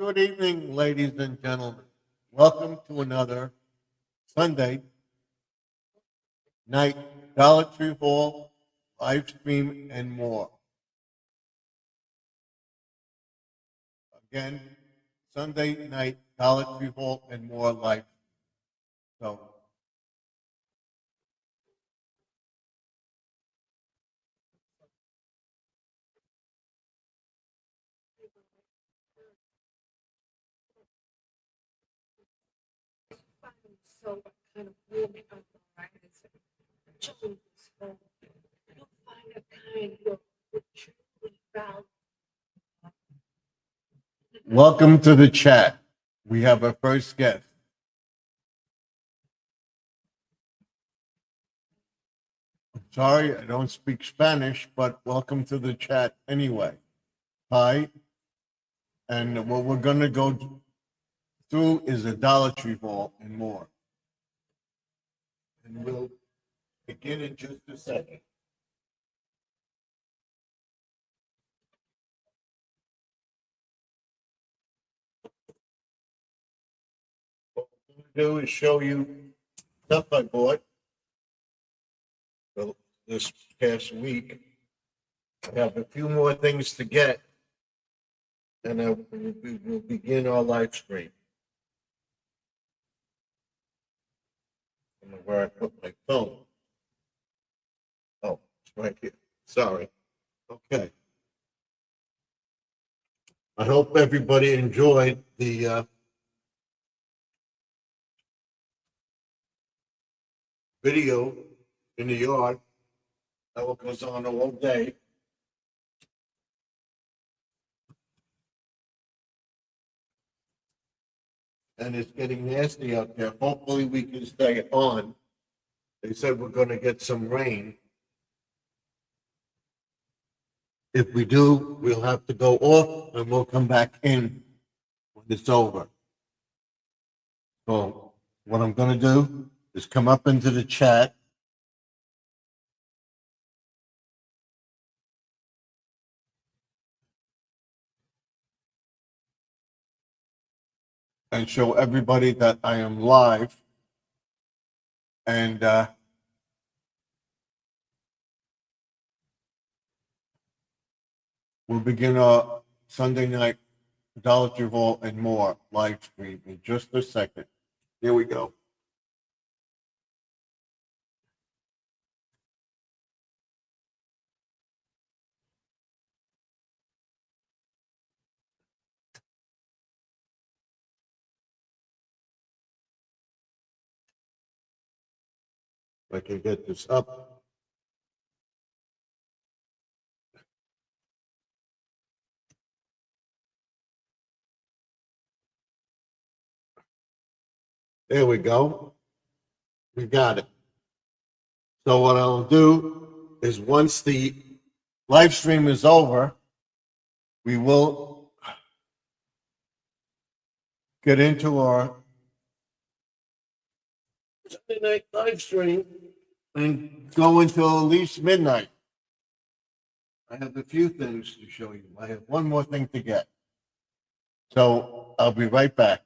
Good evening, ladies and gentlemen. Welcome to another Sunday night Dollar Tree Hall live stream and more. Again, Sunday night Dollar Tree Hall and more live. So, So kind of warming up, right? It's chilling. So you'll find a kind of truly value. welcome to the chat. We have our first guest. I'm sorry, I don't speak Spanish, but welcome to the chat anyway. Hi. And what we're going to go through is a Dollar Tree Hall and more. And we'll begin in just a second. What we're going to do is show you stuff I bought this past week. I have a few more things to get, and we will begin our live stream. I don't know where I put my phone. Oh, it's right here. Sorry. Okay. I hope everybody enjoyed the video in the yard. That goes on all day. And it's getting nasty out there. Hopefully we can stay on. They said we're going to get some rain. If we do, we'll have to go off and we'll come back in when it's over. So what I'm going to do is come up into the chat. And show everybody that I am live. And we'll begin our Sunday night Dollar Tree Hall and more live stream in just a second. Here we go. If I can get this up. There we go. We got it. So what I'll do is once the live stream is over, we will get into our Sunday night live stream and go until at least midnight. I have a few things to show you. I have one more thing to get. So I'll be right back.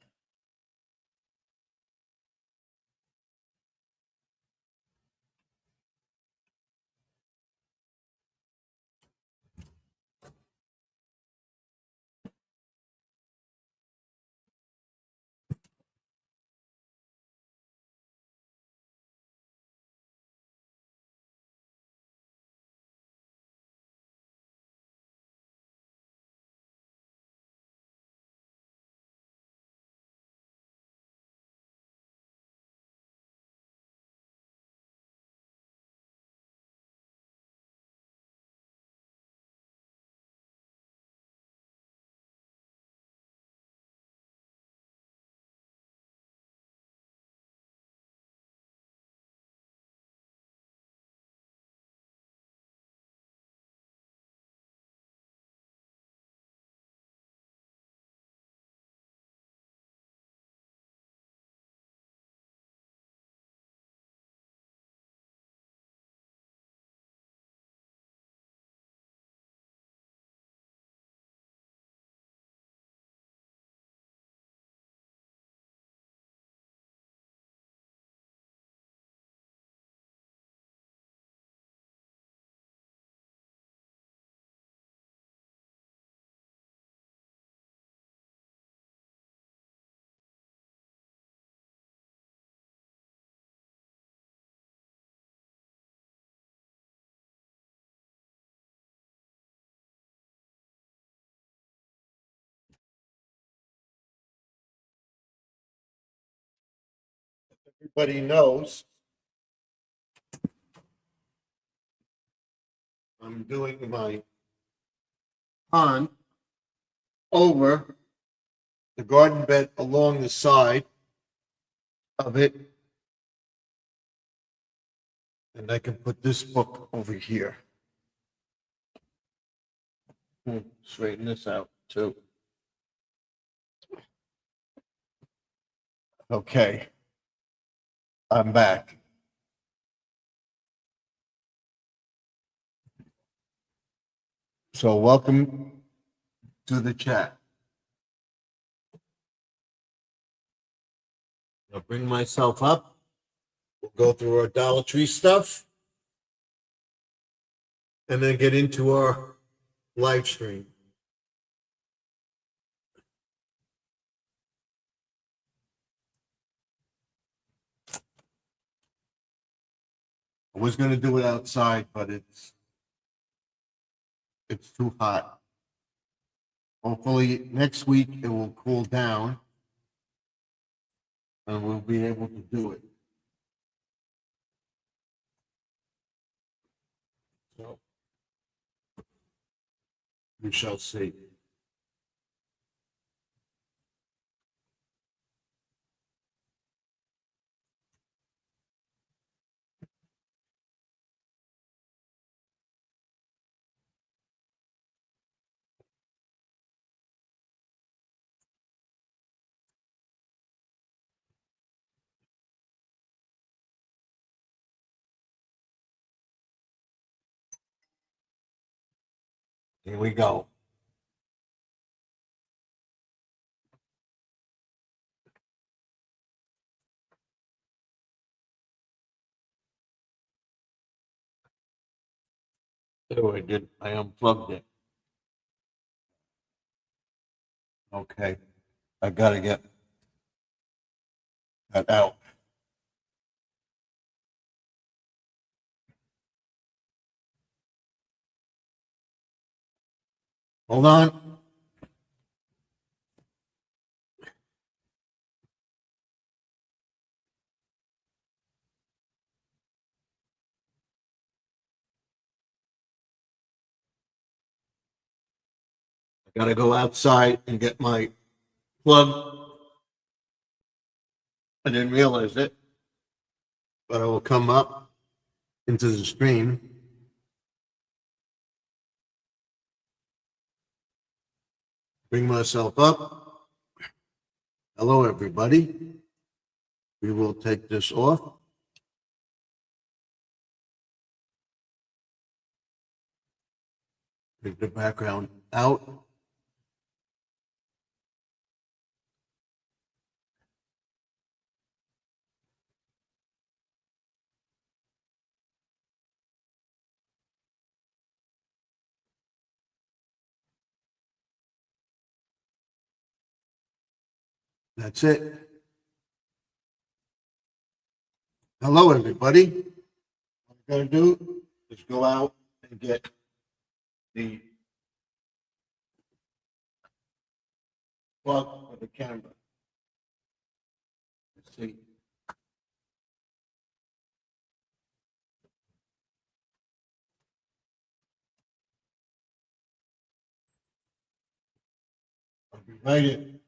everybody knows I'm doing my pond over the garden bed along the side of it. And I can put this book over here. Straighten this out too. Okay. I'm back. So welcome to the chat. I'll bring myself up. We'll go through our Dollar Tree stuff and then get into our live stream. I was going to do it outside, but it's too hot. Hopefully next week it will cool down and we'll be able to do it. So we shall see. Here we go. Oh, I did. I unplugged it. Okay. I gotta get that out. Hold on. I gotta go outside and get my plug. I didn't realize it, but I will come up into the stream. Bring myself up. Hello, everybody. We will take this off. Take the background out. That's it. Hello, everybody. What I'm going to do is go out and get the plug for the camera. Let's see. I'll be right in.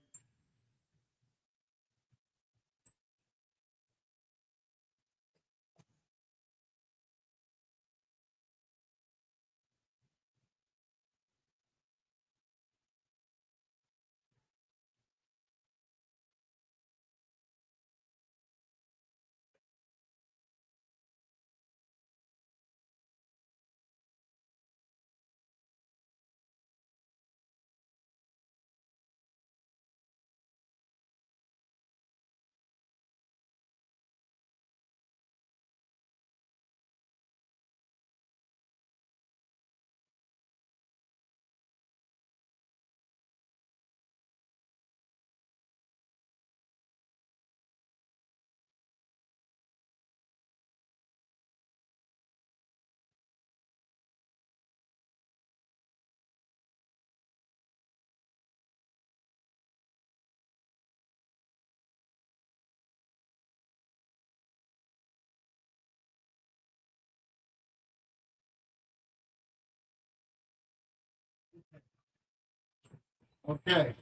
Okay,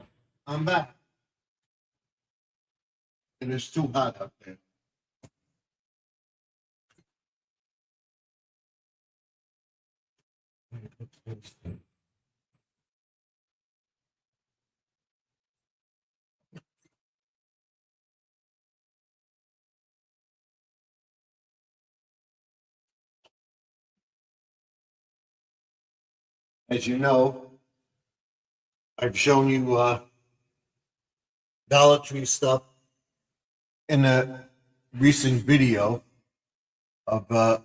I'm back. It is too hot up there. As you know, I've shown you Dollar Tree stuff in a recent video of let's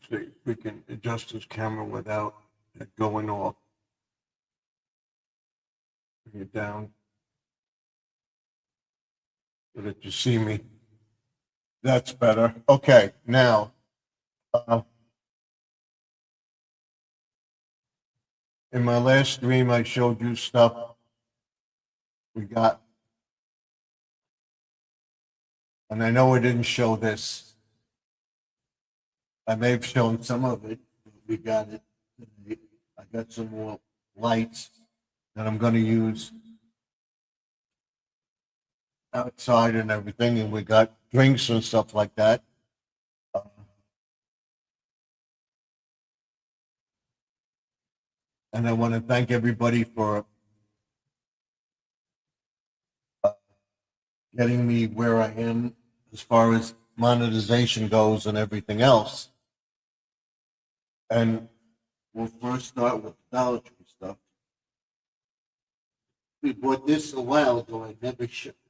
see if we can adjust this camera without it going off. Bring it down so that you see me. That's better. Okay, now in my last stream, I showed you stuff we got. And I know I didn't show this. I may have shown some of it. We got it. I got some more lights that I'm going to use outside and everything. And we got drinks and stuff like that. And I want to thank everybody for getting me where I am as far as monetization goes and everything else. And we'll first start with Dollar Tree stuff. We bought this a while ago. I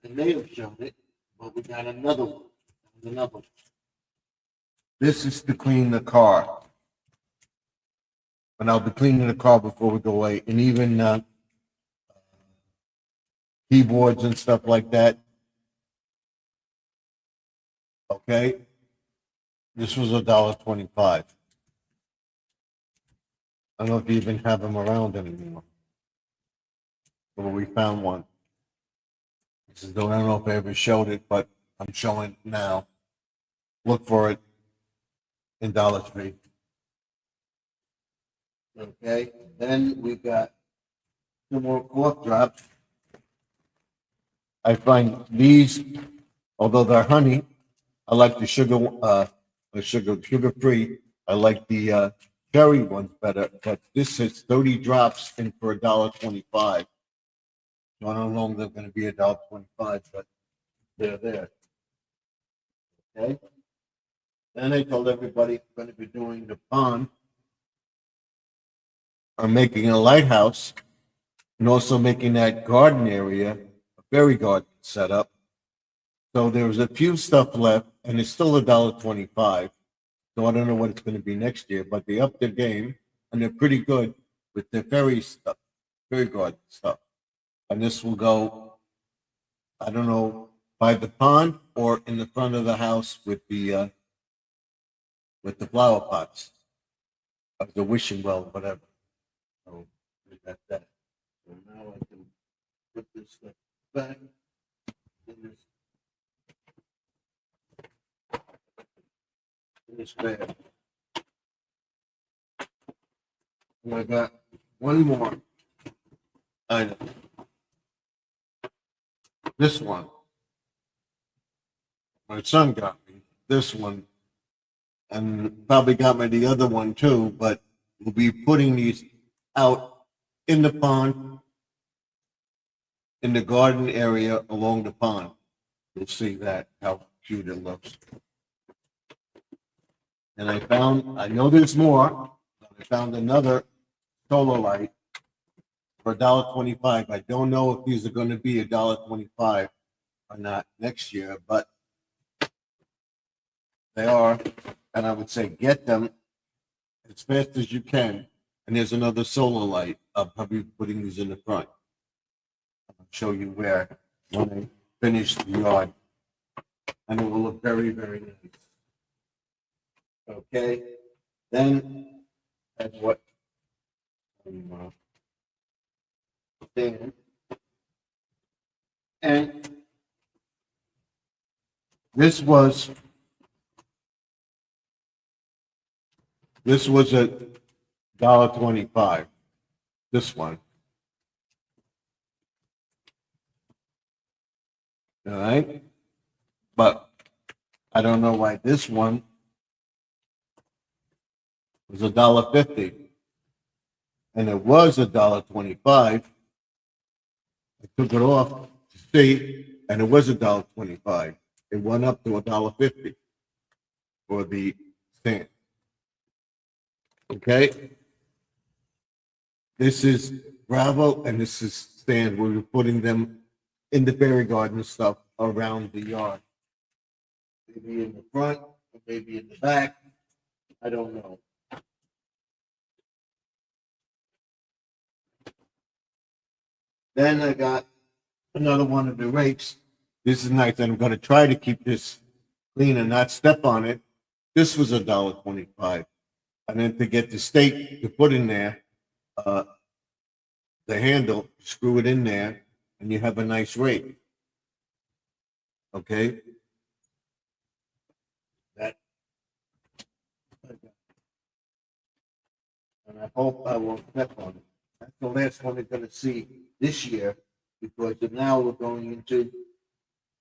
may have shown it, but we got another one. Another one. This is to clean the car. And I'll be cleaning the car before we go away. And even keyboards and stuff like that. Okay. This was $1.25. I don't know if you even have them around anymore. But we found one. This is, I don't know if I ever showed it, but I'm showing it now. Look for it in Dollar Tree. Okay, then we got two more cork drops. I find these, although they're honey, I like the sugar free. I like the cherry ones better, but this is 30 drops in for $1.25. So I don't know if they're going to be $1.25, but they're there. Okay. Then I told everybody I'm going to be doing the pond. I'm making a lighthouse and also making that garden area, a fairy garden set up. So there was a few stuff left, and it's still $1.25. So I don't know what it's going to be next year, but they upped their game, and they're pretty good with the fairy stuff, fairy garden stuff. And this will go, I don't know, by the pond or in the front of the house with the flower pots, of the wishing well, whatever. So we got that. So now I can put this stuff back in this bag. And I got one more item. This one. My son got me this one, and probably got me the other one too, but we'll be putting these out in the pond, in the garden area along the pond. You'll see that, how cute it looks. And I know there's more, but I found another solar light for $1.25. I don't know if these are going to be $1.25 or not next year, but they are. And I would say get them as fast as you can. And there's another solar light. I'll probably be putting these in the front. I'll show you where when I finish the yard. And it will look very, very nice. Okay. Then that's what thing. And this was a $1.25. This one. All right. But I don't know why this one was $1.50. And it was $1.25. I took it off to see, and it was $1.25. It went up to $1.50 for the stand. Okay? This is gravel and this is sand where we're putting them in the fairy garden stuff around the yard. Maybe in the front, or maybe in the back. I don't know. Then I got another one of the rakes. This is nice. I'm going to try to keep this clean and not step on it. This was $1.25. And then to get the stake to put in there, the handle, screw it in there, and you have a nice rake. Okay? That. And I hope I won't step on it. That's the last one they're going to see this year because now we're going into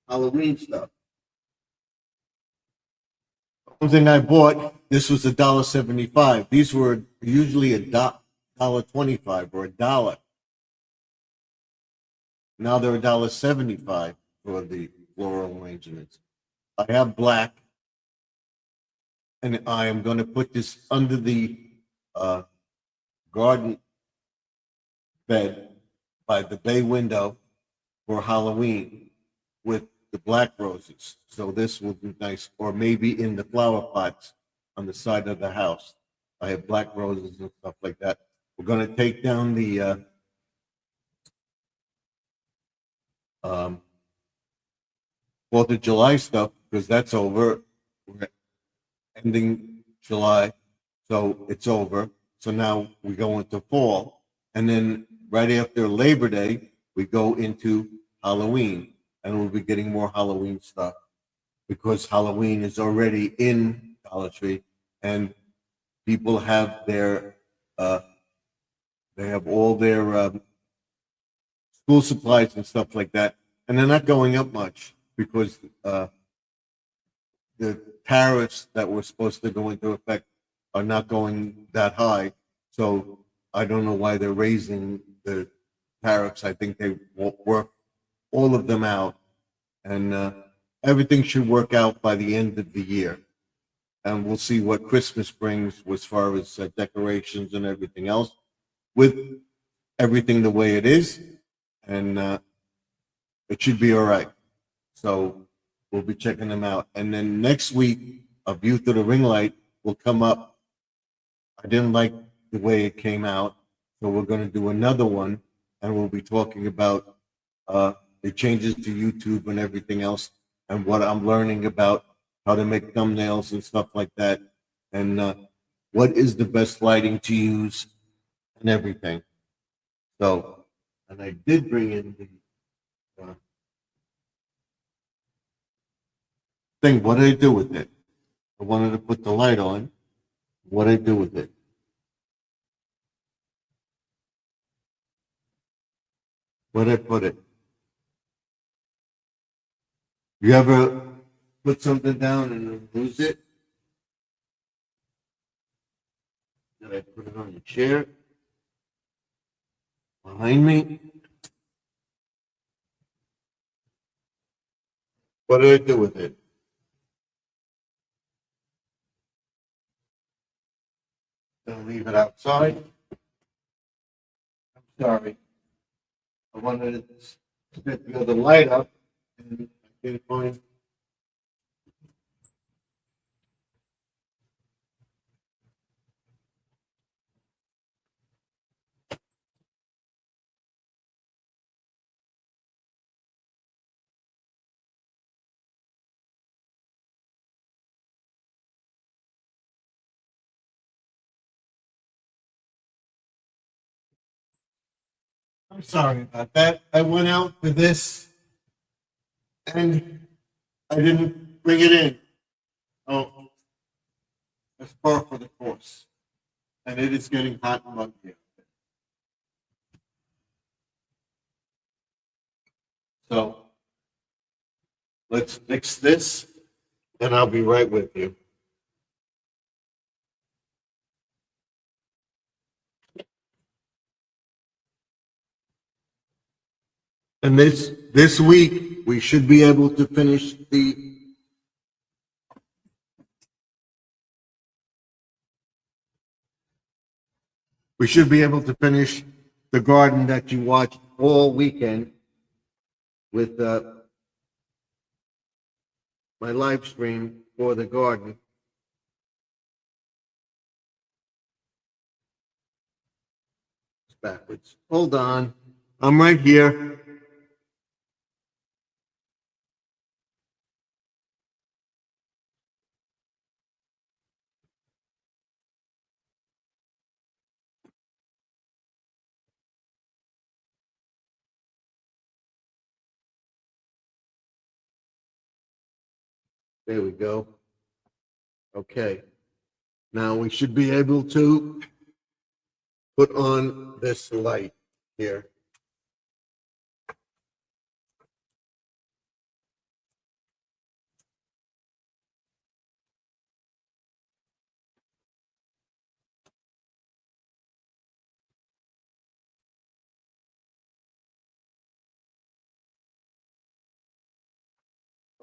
Halloween stuff. One thing I bought, this was $1.75. These were usually $1.25 or $1. Now they're $1.75 for the floral arrangements. I have black, and I am going to put this under the garden bed by the bay window for Halloween with the black roses. So this will be nice, or maybe in the flower pots on the side of the house. I have black roses and stuff like that. We're going to take down the Fourth of July stuff because that's over. We're ending July, so it's over. So now we go into fall, and then right after Labor Day, we go into Halloween, and we'll be getting more Halloween stuff because Halloween is already in Dollar Tree, and people have their they have all their school supplies and stuff like that, and they're not going up much because the tariffs that were supposed to go into effect are not going that high. So I don't know why they're raising the tariffs. I think they won't work all of them out, and everything should work out by the end of the year. And we'll see what Christmas brings as far as decorations and everything else, with everything the way it is, and it should be all right. So we'll be checking them out. And then next week, A View Through the Ring Light will come up. I didn't like the way it came out, so we're going to do another one, and we'll be talking about the changes to YouTube and everything else, and what I'm learning about how to make thumbnails and stuff like that, and what is the best lighting to use and everything. So, and I did bring in the thing. What did I do with it? I wanted to put the light on. What did I do with it? Where did I put it? You ever put something down and lose it? Did I put it on the chair? Behind me? What did I do with it? Gonna leave it outside. I'm sorry. I wanted to get the other light up and I can't find. I'm sorry about that. I went out for this and I didn't bring it in. Oh, that's par for the course. And it is getting hot and muggy. So let's fix this, and I'll be right with you. And this week, we should be able to finish we should be able to finish the garden that you watched all weekend with my live stream for the garden. It's backwards. Hold on. I'm right here. There we go. Okay. Now we should be able to put on this light here.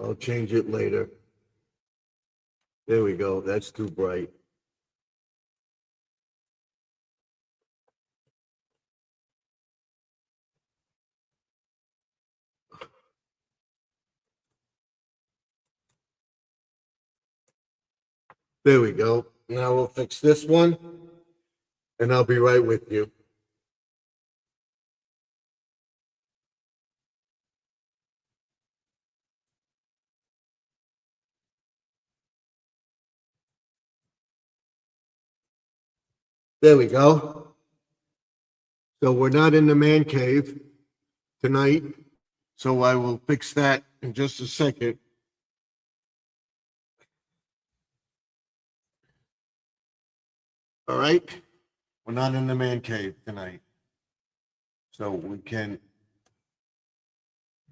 I'll change it later. There we go. That's too bright. There we go. Now we'll fix this one, and I'll be right with you. There we go. So we're not in the man cave tonight, so I will fix that in just a second. All right? We're not in the man cave tonight. So we can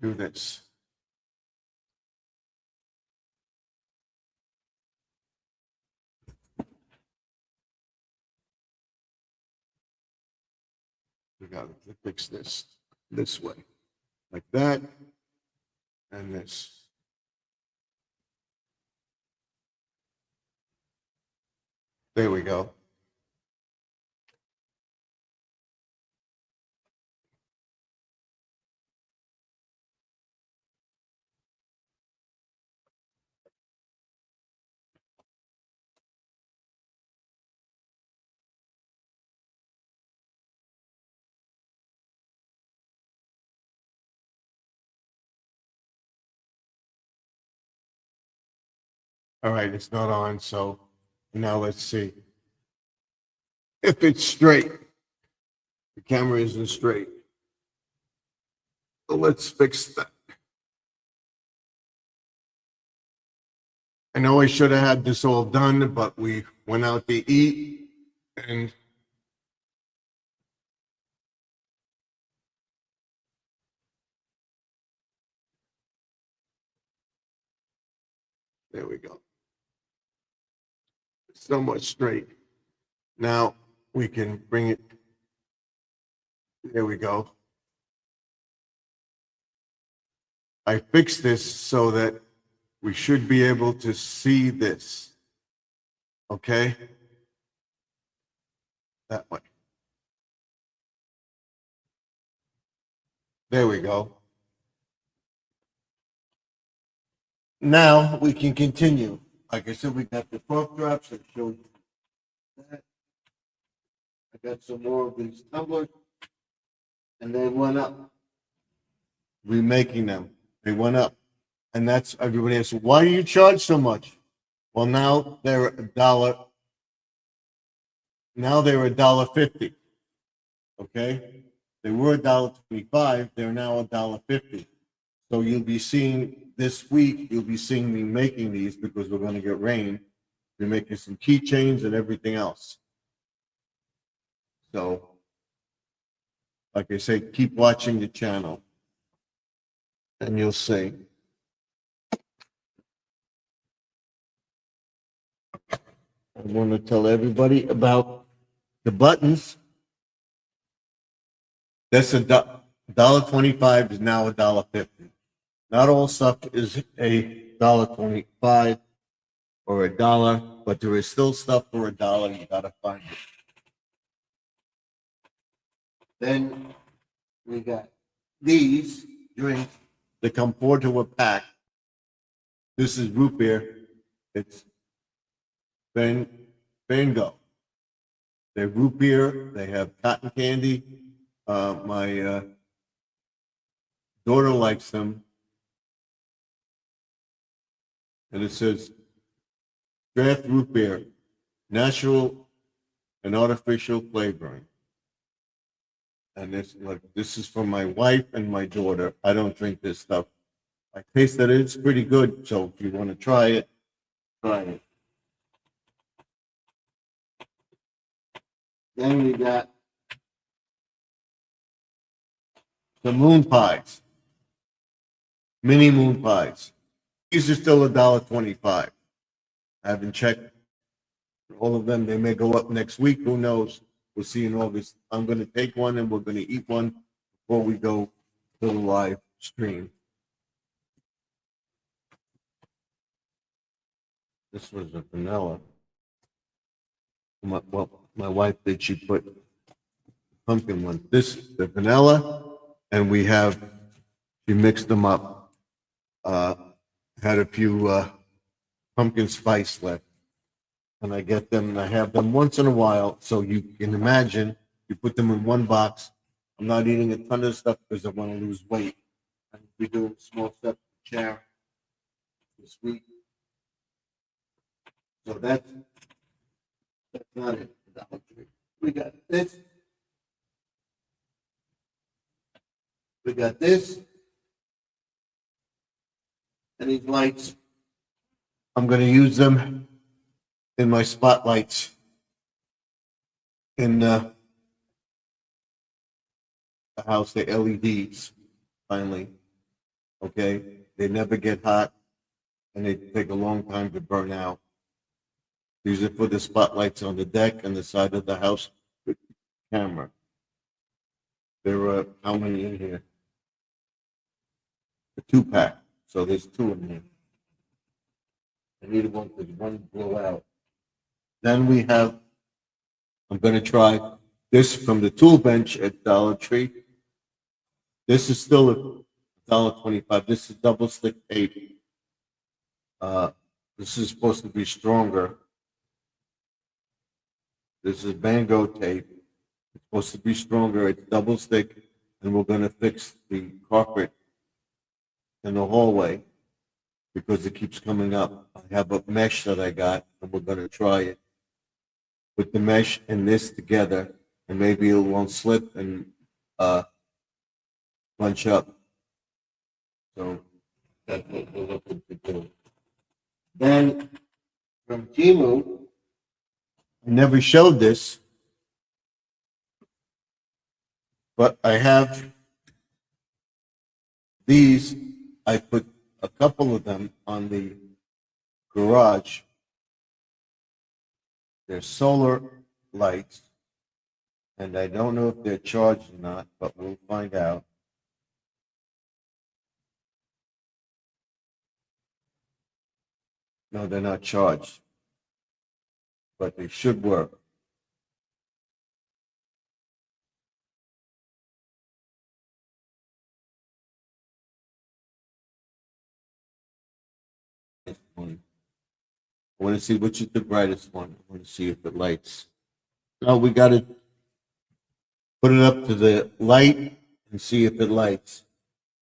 do this. We got to fix this way, like that, and this. There we go. All right, it's not on, so now let's see. If it's straight, the camera isn't straight. So let's fix that. I know I should have had this all done, but we went out to eat and there we go. Somewhat straight. Now we can bring it. There we go. I fixed this so that we should be able to see this. Okay? That way. There we go. Now we can continue. Like I said, we got the puff drops. I showed you that. I got some more of these tumblers, and they went up. Remaking them, they went up, and that's everybody asks, why do you charge so much? Well, now they're $1. Now they're $1.50. Okay, they were $1.25. They're now $1.50. So you'll be seeing this week. You'll be seeing me making these because we're going to get rain. We're making some keychains and everything else. So, like I say, keep watching the channel and you'll see. I want to tell everybody about the buttons. That's $1.25 is now $1.50. Not all stuff is $1.25 or $1, but there is still stuff for $1. You gotta find it. Then we got these drinks that come 4 to a pack. This is root beer. It's Bango. They're root beer. They have cotton candy. My daughter likes them. And it says draft root beer, natural and artificial flavoring. And this is for my wife and my daughter. I don't drink this stuff. I taste that it's pretty good. So if you want to try it, try it. Then we got the moon pies, mini moon pies. These are still $1.25. I haven't checked all of them. They may go up next week. Who knows? We'll see in August. I'm going to take one and we're going to eat one before we go to the live stream. This was a vanilla. My wife did. She put pumpkin one. This the vanilla, and we have. She mixed them up. Had a few pumpkin spice left, and I get them. And I have them once in a while, so you can imagine. You put them in one box. I'm not eating a ton of stuff because I want to lose weight. I'm be doing small stuff chair this week. So that's not it. We got this. We got this. And these lights, I'm going to use them in my spotlights in the house, the LEDs, finally. Okay? They never get hot and they take a long time to burn out. These are for the spotlights on the deck and the side of the house with the camera. There are how many in here? A 2-pack. So there's 2 in here. I need one because one blew out. Then we have, I'm going to try this from the tool bench at Dollar Tree. This is still $1.25. This is double stick tape. This is supposed to be stronger. This is Bango tape. It's supposed to be stronger. It's double stick, and we're going to fix the carpet in the hallway because it keeps coming up. I have a mesh that I got, and we're going to try it. Put the mesh and this together, and maybe it won't slip and bunch up. So that's what we're looking to do. Then from Timu, I never showed this, but I have these. I put a couple of them on the garage. They're solar lights, and I don't know if they're charged or not, but we'll find out. No, they're not charged, but they should work. I want to see which is the brightest one. I want to see if it lights. No, we got to put it up to the light and see if it lights.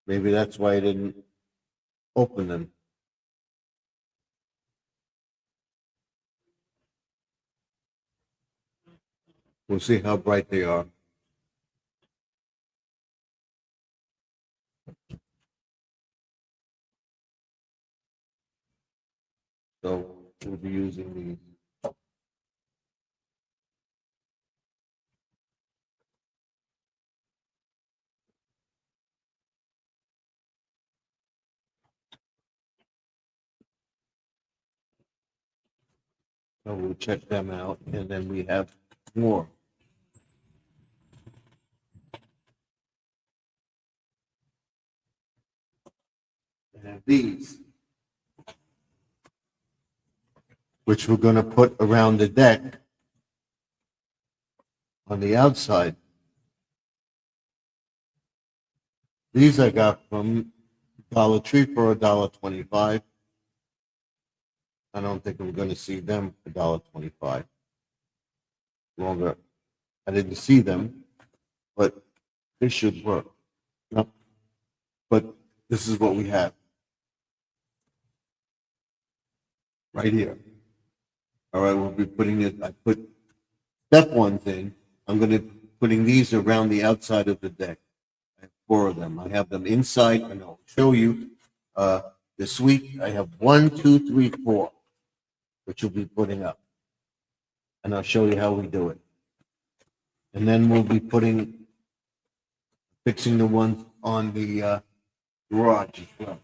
Maybe that's why I didn't open them. We'll see how bright they are. So we'll be using these. So we'll check them out, and then we have more. And these, which we're gonna put around the deck on the outside. These I got from Dollar Tree for $1.25. I don't think I'm gonna see them for $1.25. Longer. I didn't see them, but this should work. No. But this is what we have. Right here. All right, we'll be putting it, I put step ones in. I'm gonna putting these around the outside of the deck. I have 4 of them. I have them inside, and I'll show you this week. I have 1, 2, 3, 4, which we'll be putting up, and I'll show you how we do it. And then we'll be fixing the ones on the garage as well.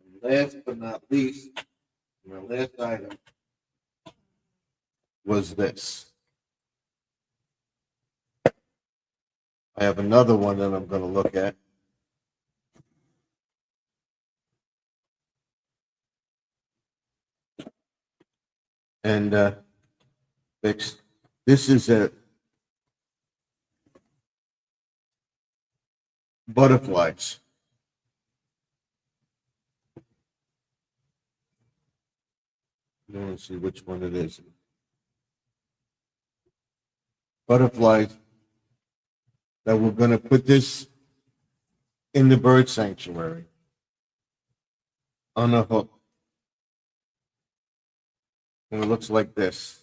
And last but not least, my last item was this. I have another one that I'm going to look at. And fix. This is a butterflies. I want to see which one it is. Butterflies. That we're going to put this in the bird sanctuary on a hook. And it looks like this.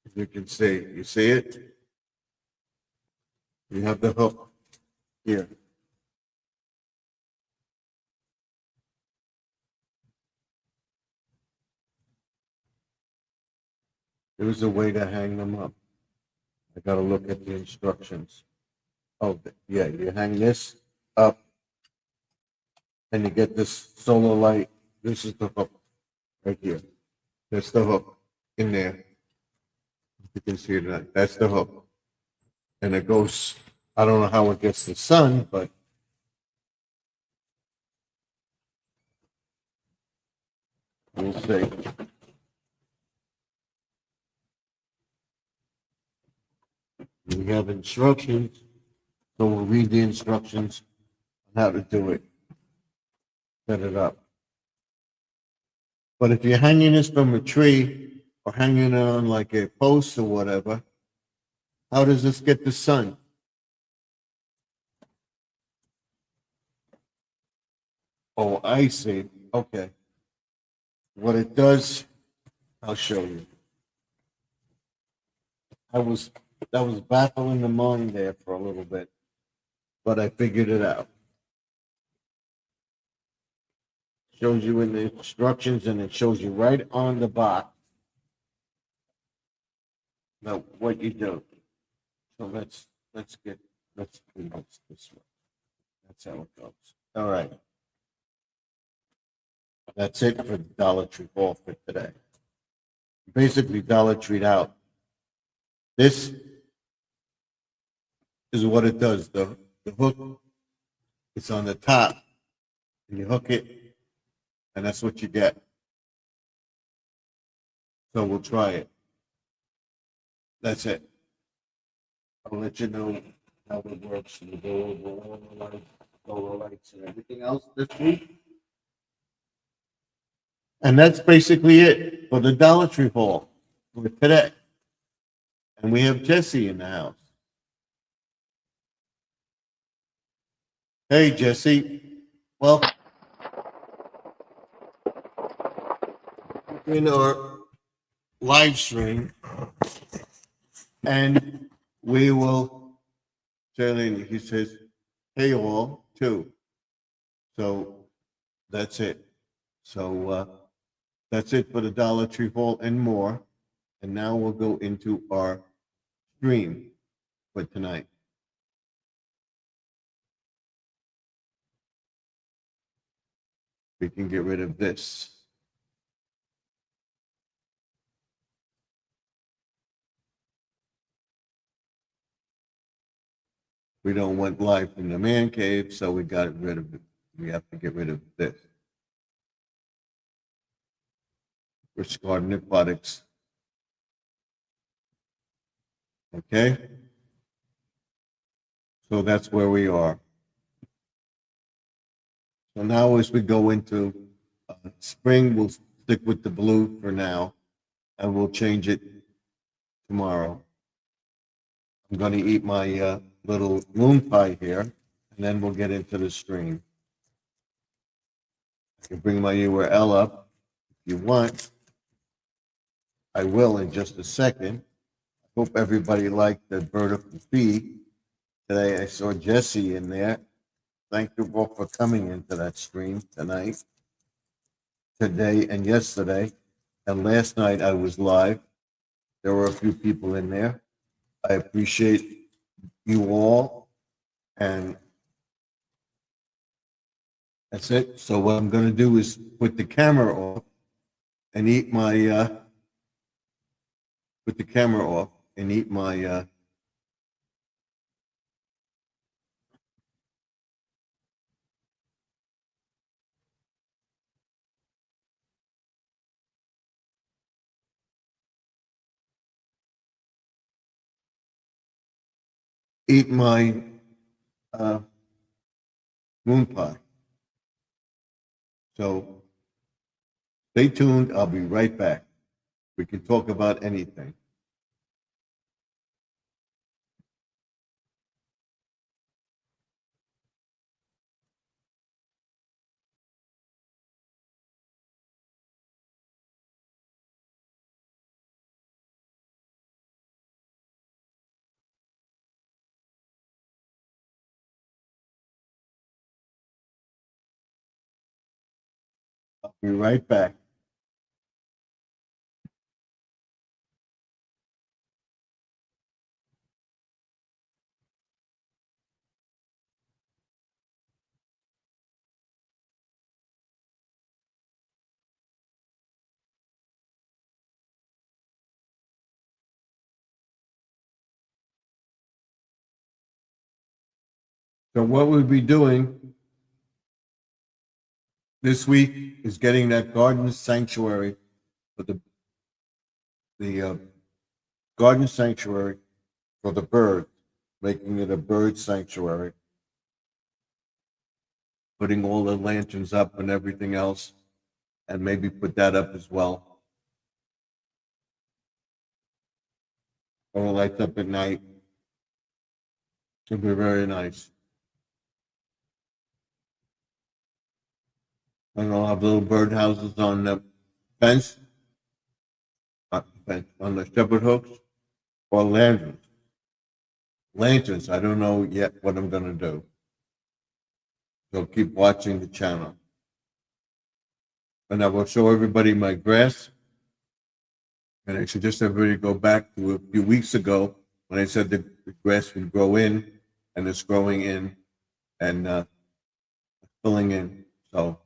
As you can see, you see it? You have the hook here. There's a way to hang them up. I got to look at the instructions. Oh, yeah, you hang this up and you get this solar light. This is the hook right here. That's the hook in there. You can see that. That's the hook. And it goes, I don't know how it gets the sun, but we'll see. We have instructions, so we'll read the instructions on how to do it. Set it up. But if you're hanging this from a tree or hanging it on like a post or whatever, how does this get the sun? Oh, I see. Okay. What it does, I'll show you. That was baffling the mind there for a little bit, but I figured it out. Shows you in the instructions, and it shows you right on the box about what you do. So let's do this way. That's how it goes. All right. That's it for Dollar Tree Hall for today. Basically, Dollar Tree out. This is what it does. The hook, it's on the top, and you hook it, and that's what you get. So we'll try it. That's it. I'll let you know how it works. We'll go over all the solar lights and everything else this week. And that's basically it for the Dollar Tree Hall for today. And we have Jesse in the house. Hey, Jesse. Well, in our live stream, and we will, Charlene, he says, hey, all, too. So that's it. So that's it for the Dollar Tree Hall and more. And now we'll go into our stream for tonight. We can get rid of this. We don't want live from the man cave, so we got rid of it. We have to get rid of this. Rich Garden Aquatics. Okay? So that's where we are. So now as we go into spring, we'll stick with the blue for now, and we'll change it tomorrow. I'm going to eat my little moon pie here, and then we'll get into the stream. I can bring my URL up if you want. I will in just a second. I hope everybody liked the vertical feed. Today I saw Jesse in there. Thank you all for coming into that stream tonight, today, and yesterday. And last night I was live. There were a few people in there. I appreciate you all. And that's it. So what I'm going to do is put the camera off and eat my, put the camera off and eat my, eat my moon pie. So stay tuned. I'll be right back. We can talk about anything. I'll be right back. So what we'll be doing this week is getting that garden sanctuary for the garden sanctuary for the bird, making it a bird sanctuary, putting all the lanterns up and everything else, and maybe put that up as well. All the lights up at night. Should be very nice. And I'll have little bird houses on the fence, not the fence, on the shepherd hooks, or lanterns. Lanterns, I don't know yet what I'm going to do. So keep watching the channel. And I will show everybody my grass. And I suggest everybody go back to a few weeks ago when I said the grass would grow in, and it's growing in and filling in. So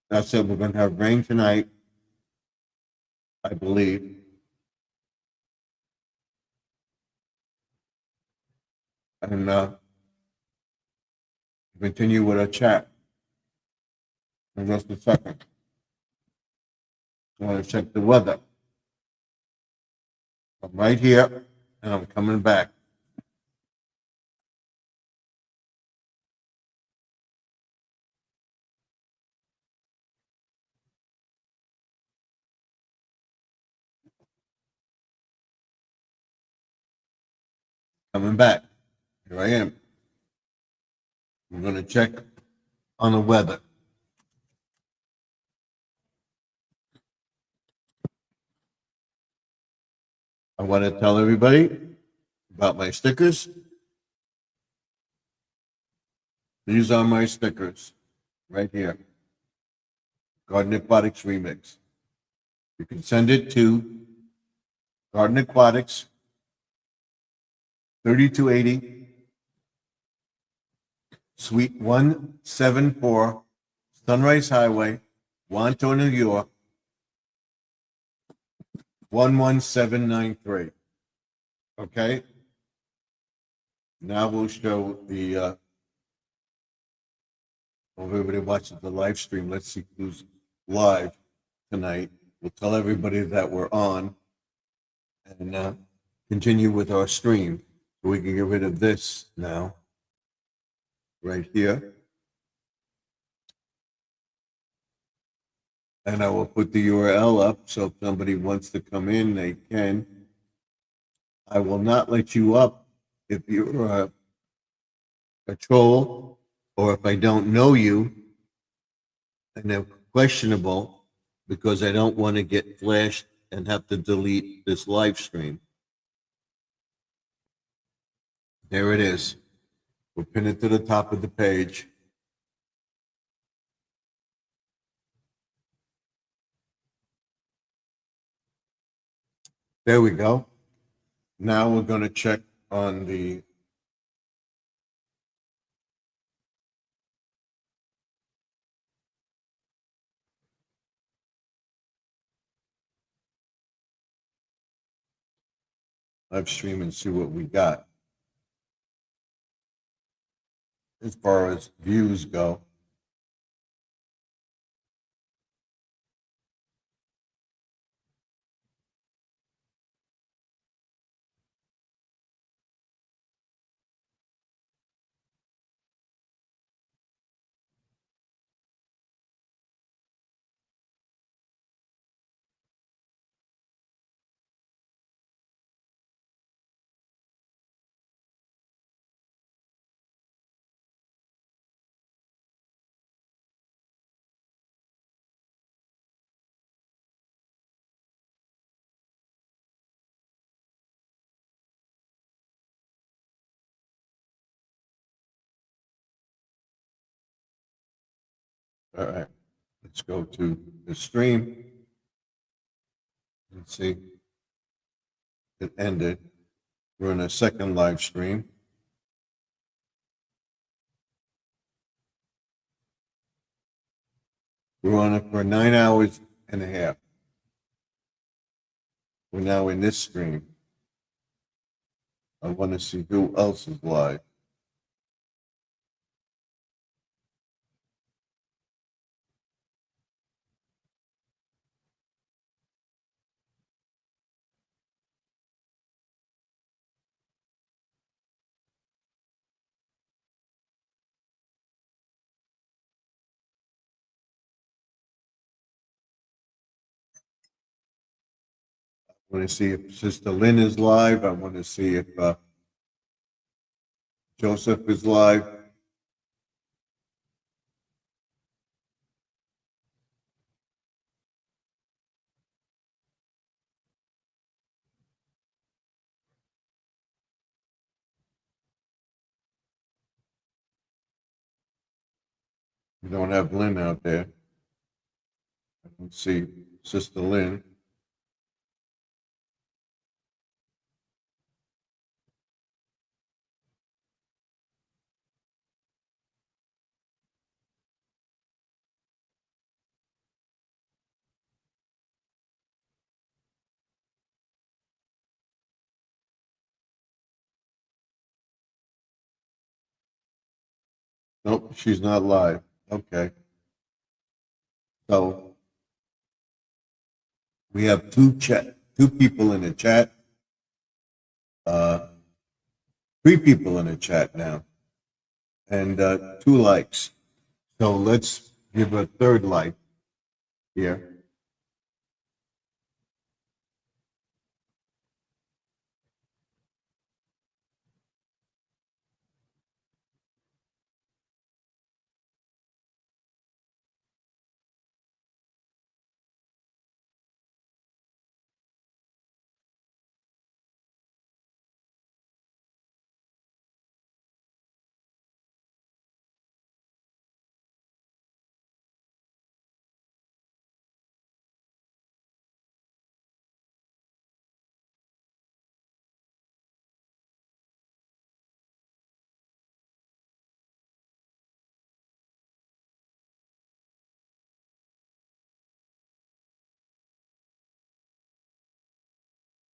that's it. We're going to have rain tonight, I believe. And continue with our chat in just a second. I want to check the weather. I'm right here, and I'm coming back. Coming back. Here I am. I'm going to check on the weather. I want to tell everybody about my stickers. These are my stickers right here. Garden Aquatics Remix. You can send it to Garden Aquatics, 3280 Suite 174, Sunrise Highway, Wantagh, New York, 11793. Okay? Now we'll show the, everybody watches the live stream. Let's see who's live tonight. We'll tell everybody that we're on and continue with our stream. So we can get rid of this now, right here. And I will put the URL up so if somebody wants to come in, they can. I will not let you up if you're a troll or if I don't know you and they're questionable because I don't want to get flashed and have to delete this live stream. There it is. We'll pin it to the top of the page. There we go. Now we're going to check on the live stream and see what we got. As far as views go. All right, let's go to the stream. Let's see. It ended. We're in a second live stream. We're on it for 9 hours and a half. We're now in this stream. I want to see who else is live. I want to see if Sister Lynn is live. I want to see if Joseph is live. We don't have Lynn out there. I don't see Sister Lynn. Nope, she's not live. Okay. So we have two people in the chat. Three people in the chat now. And 2 likes. So let's give a third like here.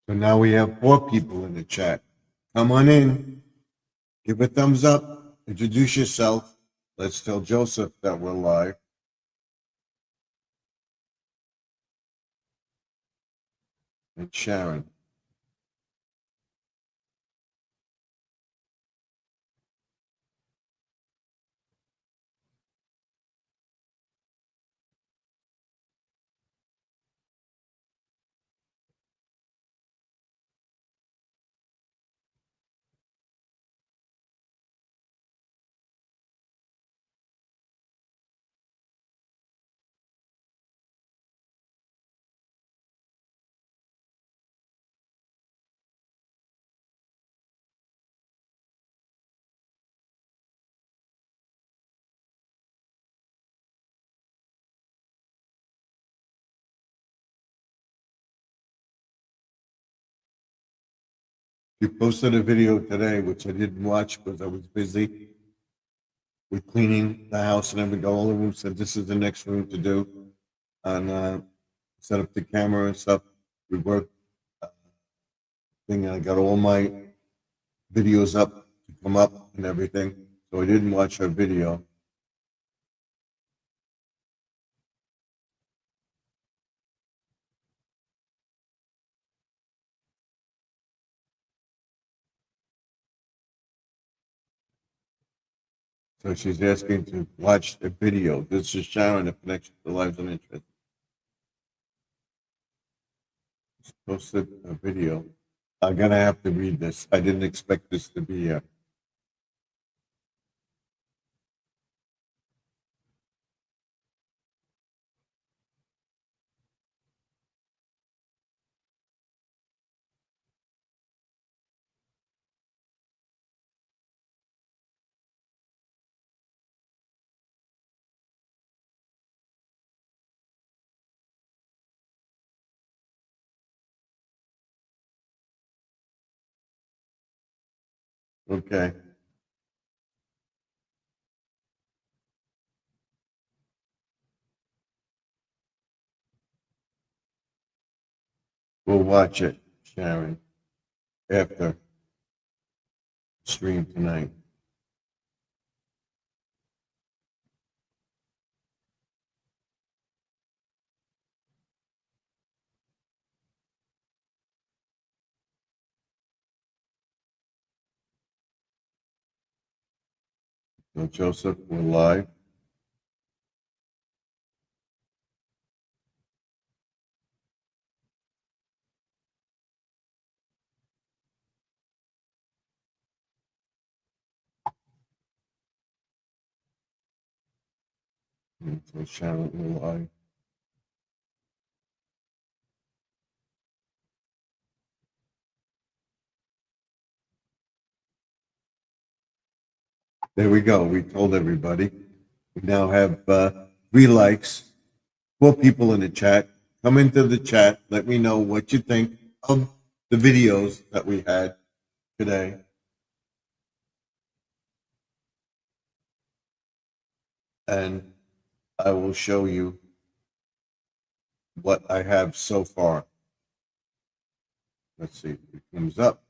So now we have 4 people in the chat. Come on in, give a thumbs up, introduce yourself. Let's tell Joseph that we're live. And Sharon. You posted a video today, which I didn't watch because I was busy with cleaning the house and everything. All the rooms said this is the next room to do. And set up the camera and stuff. We worked. Thing. I got all my videos up to come up and everything. So I didn't watch her video. So she's asking to watch the video. This is Sharon of Connection to Lives of Interest. She posted a video. I'm gonna have to read this. I didn't expect this to be here. Okay. We'll watch it, Sharon, after stream tonight. So Joseph, we're live. And so Sharon, we're live. There we go. We told everybody. We now have 3 likes, 4 people in the chat. Come into the chat. Let me know what you think of the videos that we had today. And I will show you what I have so far. Let's see if it comes up.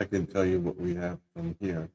I can tell you what we have from here.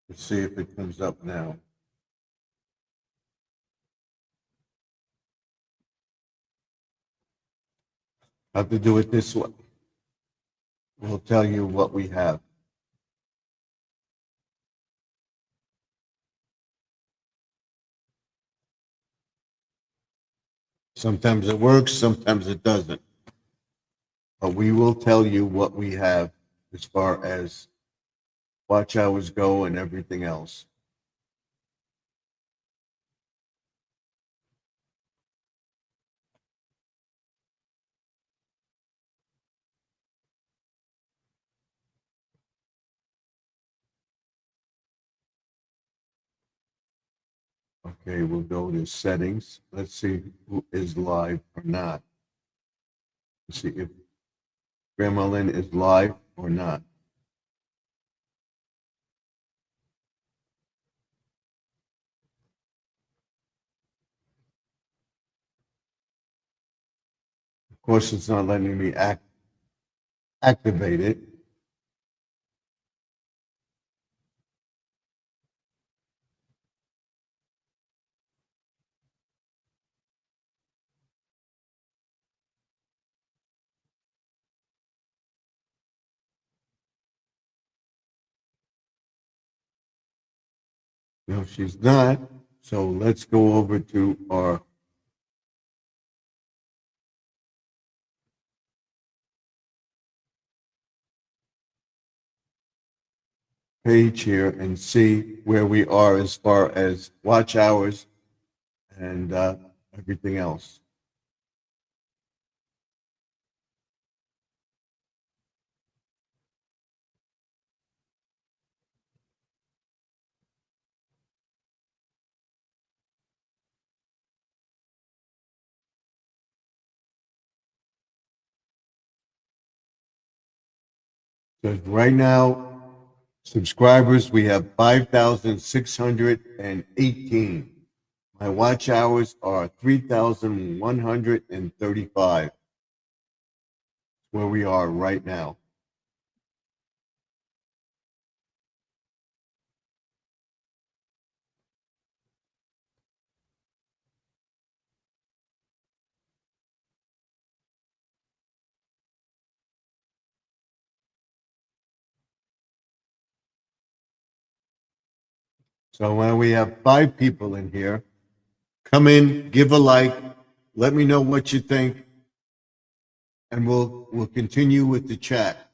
Let's see if it comes up now. I have to do it this way. We'll tell you what we have. Sometimes it works, sometimes it doesn't. But we will tell you what we have as far as watch hours go and everything else. Okay, we'll go to settings. Let's see who is live or not. Let's see if Grandma Lynn is live or not. Of course, it's not letting me activate it. No, she's not. So let's go over to our page here and see where we are as far as watch hours and everything else. So right now, subscribers, we have 5,618. My watch hours are 3,135. Where we are right now. So when we have 5 people in here, come in, give a like, let me know what you think, and we'll continue with the chat.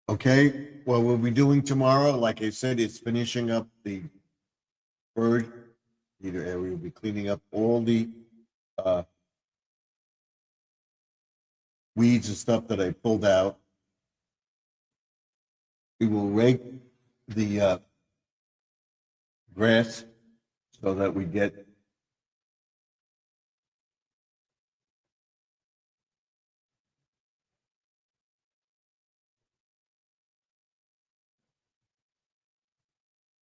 Okay, what we'll be doing tomorrow, like I said, is finishing up the bird feeder area. We'll be cleaning up all the weeds and stuff that I pulled out. We will rake the grass so that we get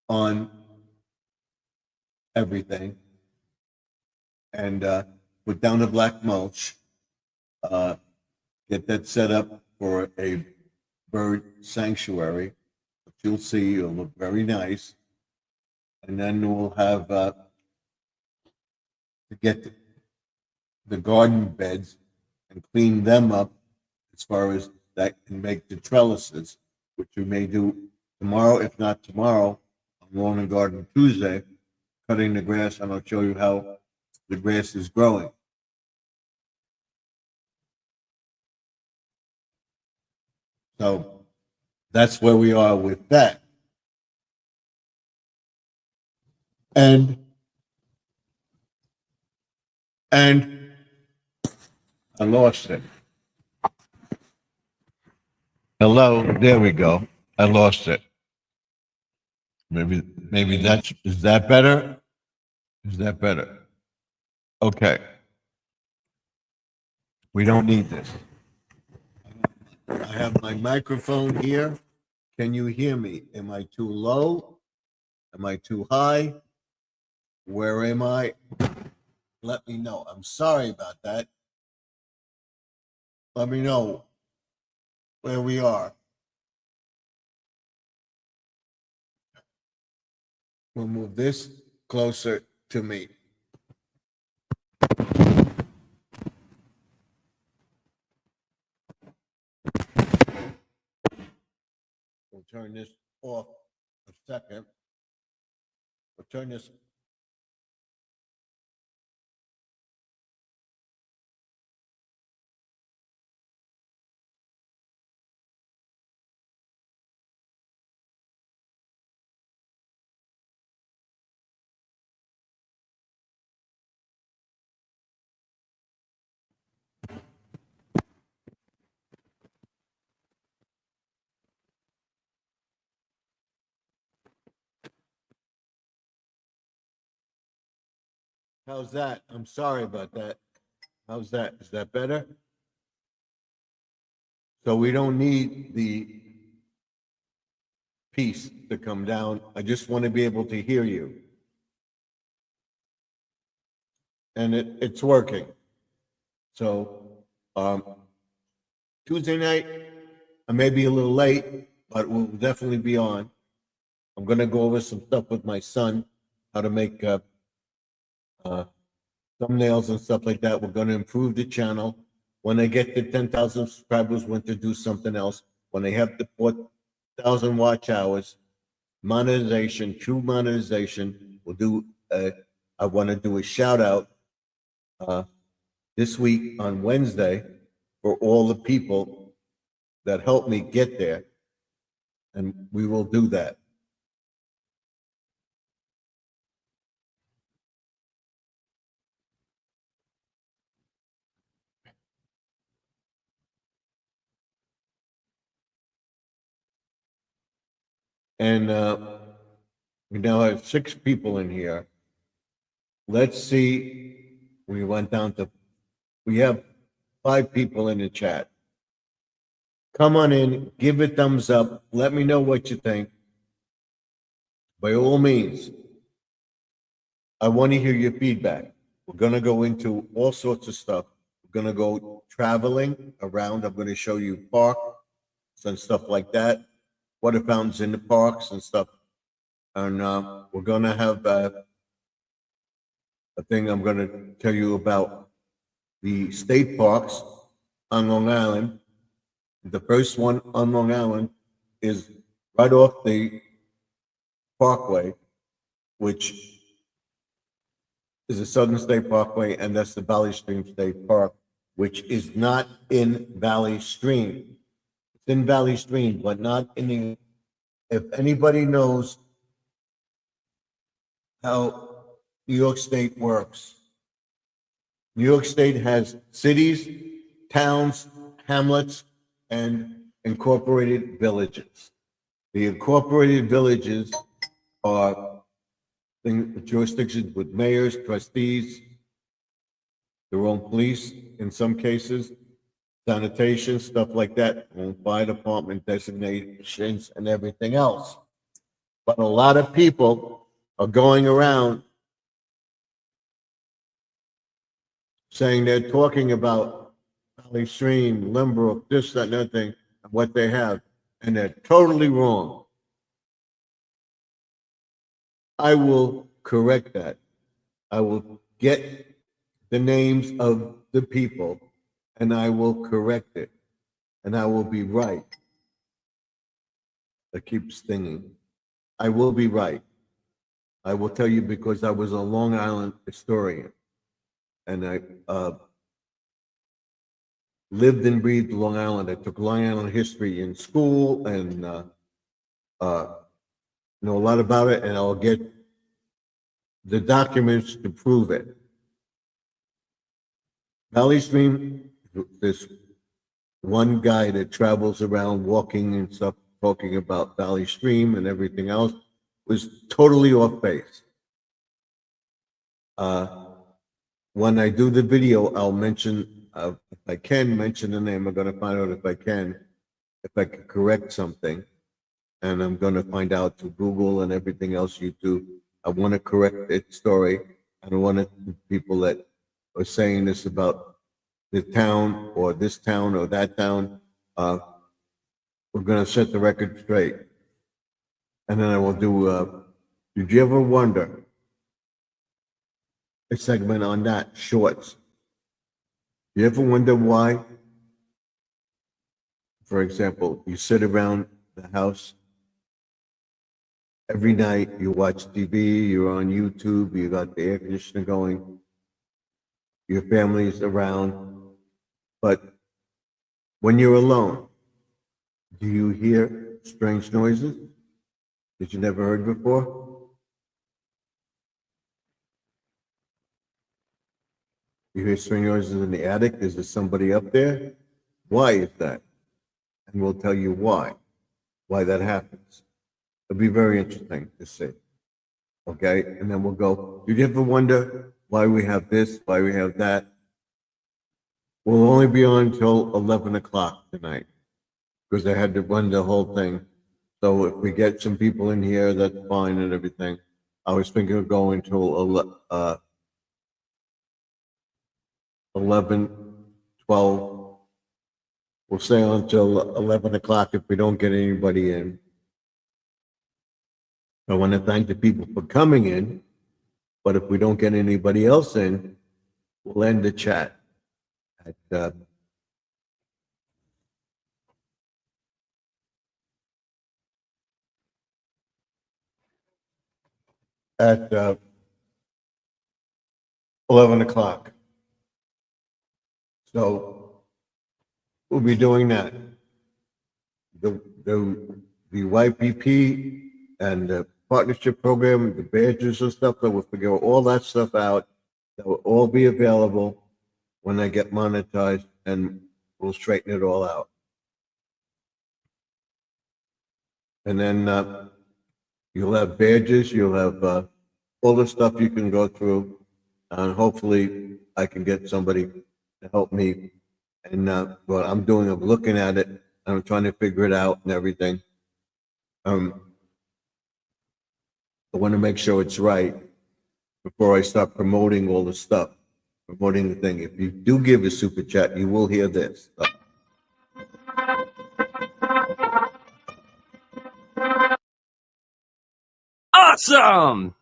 on everything and put down the black mulch, get that set up for a bird sanctuary, which you'll see, it'll look very nice. And then we'll have to get the garden beds and clean them up as far as that can make the trellises, which we may do tomorrow, if not tomorrow, on Lawn and Garden Tuesday, cutting the grass, and I'll show you how the grass is growing. So that's where we are with that. And I lost it. Hello, there we go. I lost it. Maybe that's, is that better? Is that better? Okay. We don't need this. I have my microphone here. Can you hear me? Am I too low? Am I too high? Where am I? Let me know. I'm sorry about that. let me know where we are. We'll move this closer to me. We'll turn this off a second. We'll turn this. How's that? I'm sorry about that. How's that? Is that better? So we don't need the piece to come down. I just want to be able to hear you. And it's working. So Tuesday night, I may be a little late, but we'll definitely be on. I'm going to go over some stuff with my son, how to make thumbnails and stuff like that. We're going to improve the channel. When I get to 10,000 subscribers, we're going to do something else. When I have the 4,000 watch hours, monetization, true monetization, we'll do. I want to do a shout out this week on Wednesday for all the people that helped me get there, and we will do that. And we now have 6 people in here. Let's see. We went down to, we have 5 people in the chat. Come on in, give a thumbs up. Let me know what you think. By all means, I want to hear your feedback. We're going to go into all sorts of stuff. We're going to go traveling around. I'm going to show you parks and stuff like that, water fountains in the parks and stuff. And we're going to have a thing I'm going to tell you about the state parks on Long Island. The first one on Long Island is right off the Parkway, which is a Southern State Parkway, and that's the Valley Stream State Park, which is not in Valley Stream. It's in Valley Stream, but not in the, if anybody knows how New York State works, New York State has cities, towns, hamlets, and incorporated villages. The incorporated villages are jurisdictions with mayors, trustees, their own police in some cases, sanitation, stuff like that, own fire department designations and everything else. But a lot of people are going around saying they're talking about Valley Stream, Limbrook, this, that, and other thing, and what they have, and they're totally wrong. I will correct that. I will get the names of the people, and I will correct it, and I will be right. I keep stinging. I will be right. I will tell you because I was a Long Island historian, and I lived and breathed Long Island. I took Long Island history in school and know a lot about it, and I'll get the documents to prove it. Valley Stream, this one guy that travels around walking and stuff, talking about Valley Stream and everything else, was totally off base. When I do the video, I'll mention, if I can mention the name, I'm going to find out if I can correct something. And I'm going to find out through Google and everything else you do. I want to correct its story. I don't want people that are saying this about the town or this town or that town, we're gonna set the record straight. And then I will do, did you ever wonder? A segment on that, shorts. You ever wonder why? For example, you sit around the house every night, you watch TV, you're on YouTube, you got the air conditioner going, your family's around, but when you're alone, do you hear strange noises that you never heard before? You hear strange noises in the attic? Is there somebody up there? Why is that? And we'll tell you why that happens. It'll be very interesting to see. Okay, and then we'll go, did you ever wonder why we have this, why we have that? We'll only be on until 11 o'clock tonight, because I had to run the whole thing. So if we get some people in here, that's fine and everything. I was thinking of going till 11, 12. We'll stay on until 11 o'clock if we don't get anybody in. I want to thank the people for coming in, but if we don't get anybody else in, we'll end the chat at 11 o'clock. So we'll be doing that. The YPP and the partnership program, the badges and stuff, that we'll figure all that stuff out. That will all be available when I get monetized, and we'll straighten it all out. And then you'll have badges, you'll have all the stuff you can go through, and hopefully I can get somebody to help me. And what I'm doing, I'm looking at it, and I'm trying to figure it out and everything. I want to make sure it's right before I start promoting all the stuff, promoting the thing. If you do give a super chat, you will hear this. Awesome!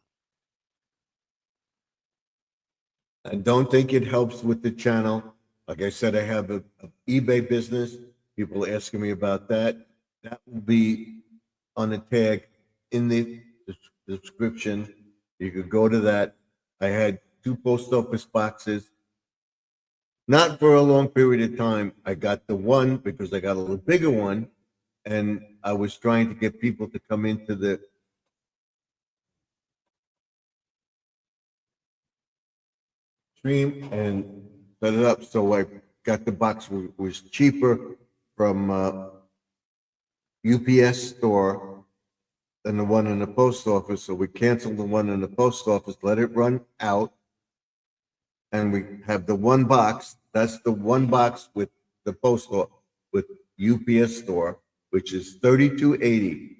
I don't think it helps with the channel. Like I said, I have a eBay business. People are asking me about that. That will be on the tag in the description. You could go to that. I had 2 post office boxes. Not for a long period of time. I got the one because I got a little bigger one, and I was trying to get people to come into the stream and set it up. So I got the box was cheaper from UPS store than the one in the post office. So we canceled the one in the post office, let it run out, and we have the one box. That's the one box with the post office with UPS store, which is 3280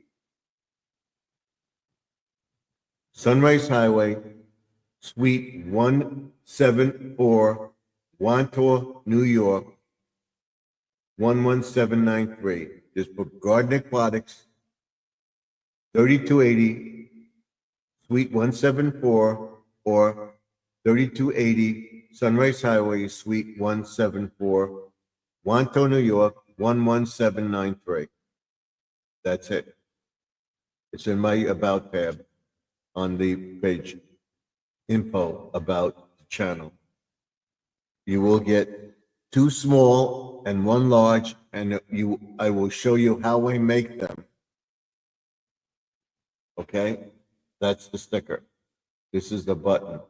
Sunrise Highway, Suite 174, Wantor, New York, 11793. Just put Garden Aquatics, 3280, Suite 174, or 3280 Sunrise Highway, Suite 174, Wantor, New York, 11793. That's it. It's in my About tab on the page. Info about the channel. You will get 2 small and 1 large, and I will show you how I make them. Okay, that's the sticker. This is the button.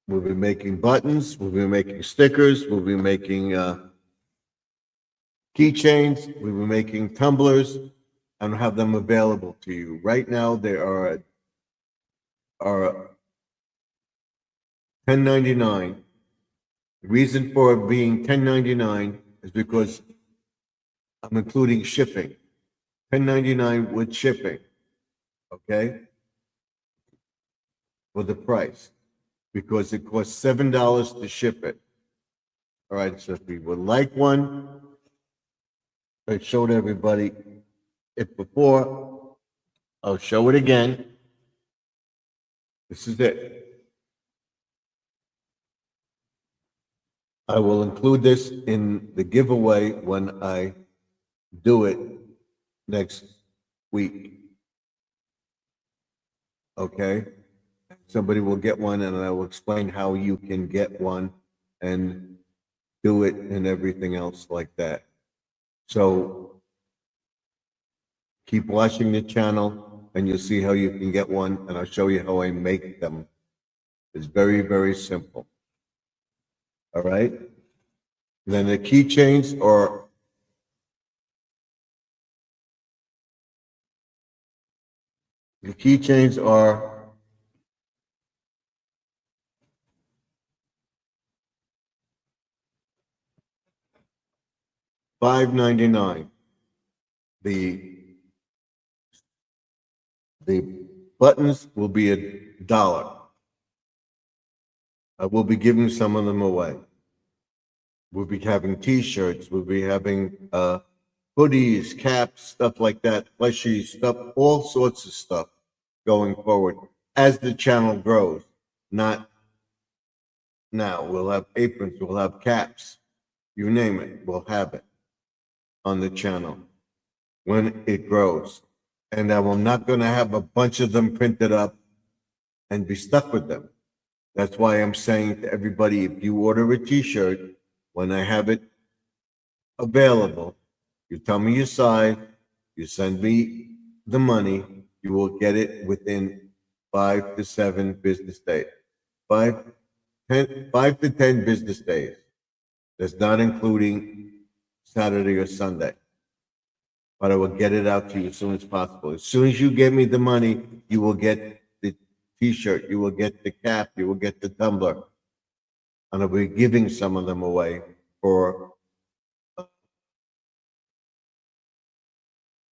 We'll be making buttons, we'll be making stickers, we'll be making keychains, we'll be making tumblers, and have them available to you. Right now, there are $10.99. The reason for it being $10.99 is because I'm including shipping. $10.99 with shipping, okay? For the price, because it costs $7 to ship it. All right, so if you would like one, I showed everybody it before. I'll show it again. This is it. I will include this in the giveaway when I do it next week. Okay? Somebody will get one and I will explain how you can get one and do it and everything else like that. So keep watching the channel and you'll see how you can get one and I'll show you how I make them. It's very, very simple. All right? Then the keychains are $5.99. The buttons will be $1. I will be giving some of them away. We'll be having t-shirts, we'll be having hoodies, caps, stuff like that, plushies, stuff, all sorts of stuff going forward as the channel grows. Not now. We'll have aprons, we'll have caps, you name it, we'll have it on the channel when it grows. And I'm not going to have a bunch of them printed up and be stuck with them. That's why I'm saying to everybody, if you order a t-shirt, when I have it available, you tell me your size, you send me the money, you will get it within 5 to 7 business days. 5 to 10 business days. That's not including Saturday or Sunday. But I will get it out to you as soon as possible. As soon as you give me the money, you will get the t-shirt, you will get the cap, you will get the tumbler. And I'll be giving some of them away for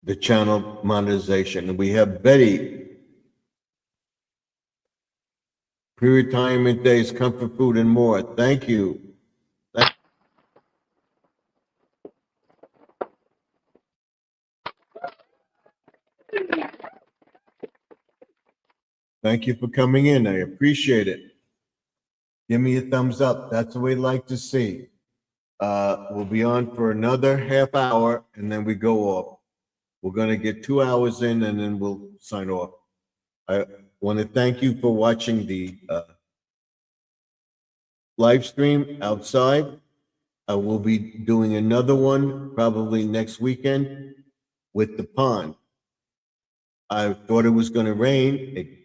the channel monetization. And we have Betty, pre-retirement days, comfort food and more. Thank you. Thank you for coming in. I appreciate it. Give me a thumbs up. That's what we'd like to see. We'll be on for another half hour and then we go off. We're going to get 2 hours in and then we'll sign off. I want to thank you for watching the live stream outside. I will be doing another one probably next weekend with the pond. I thought it was going to rain. It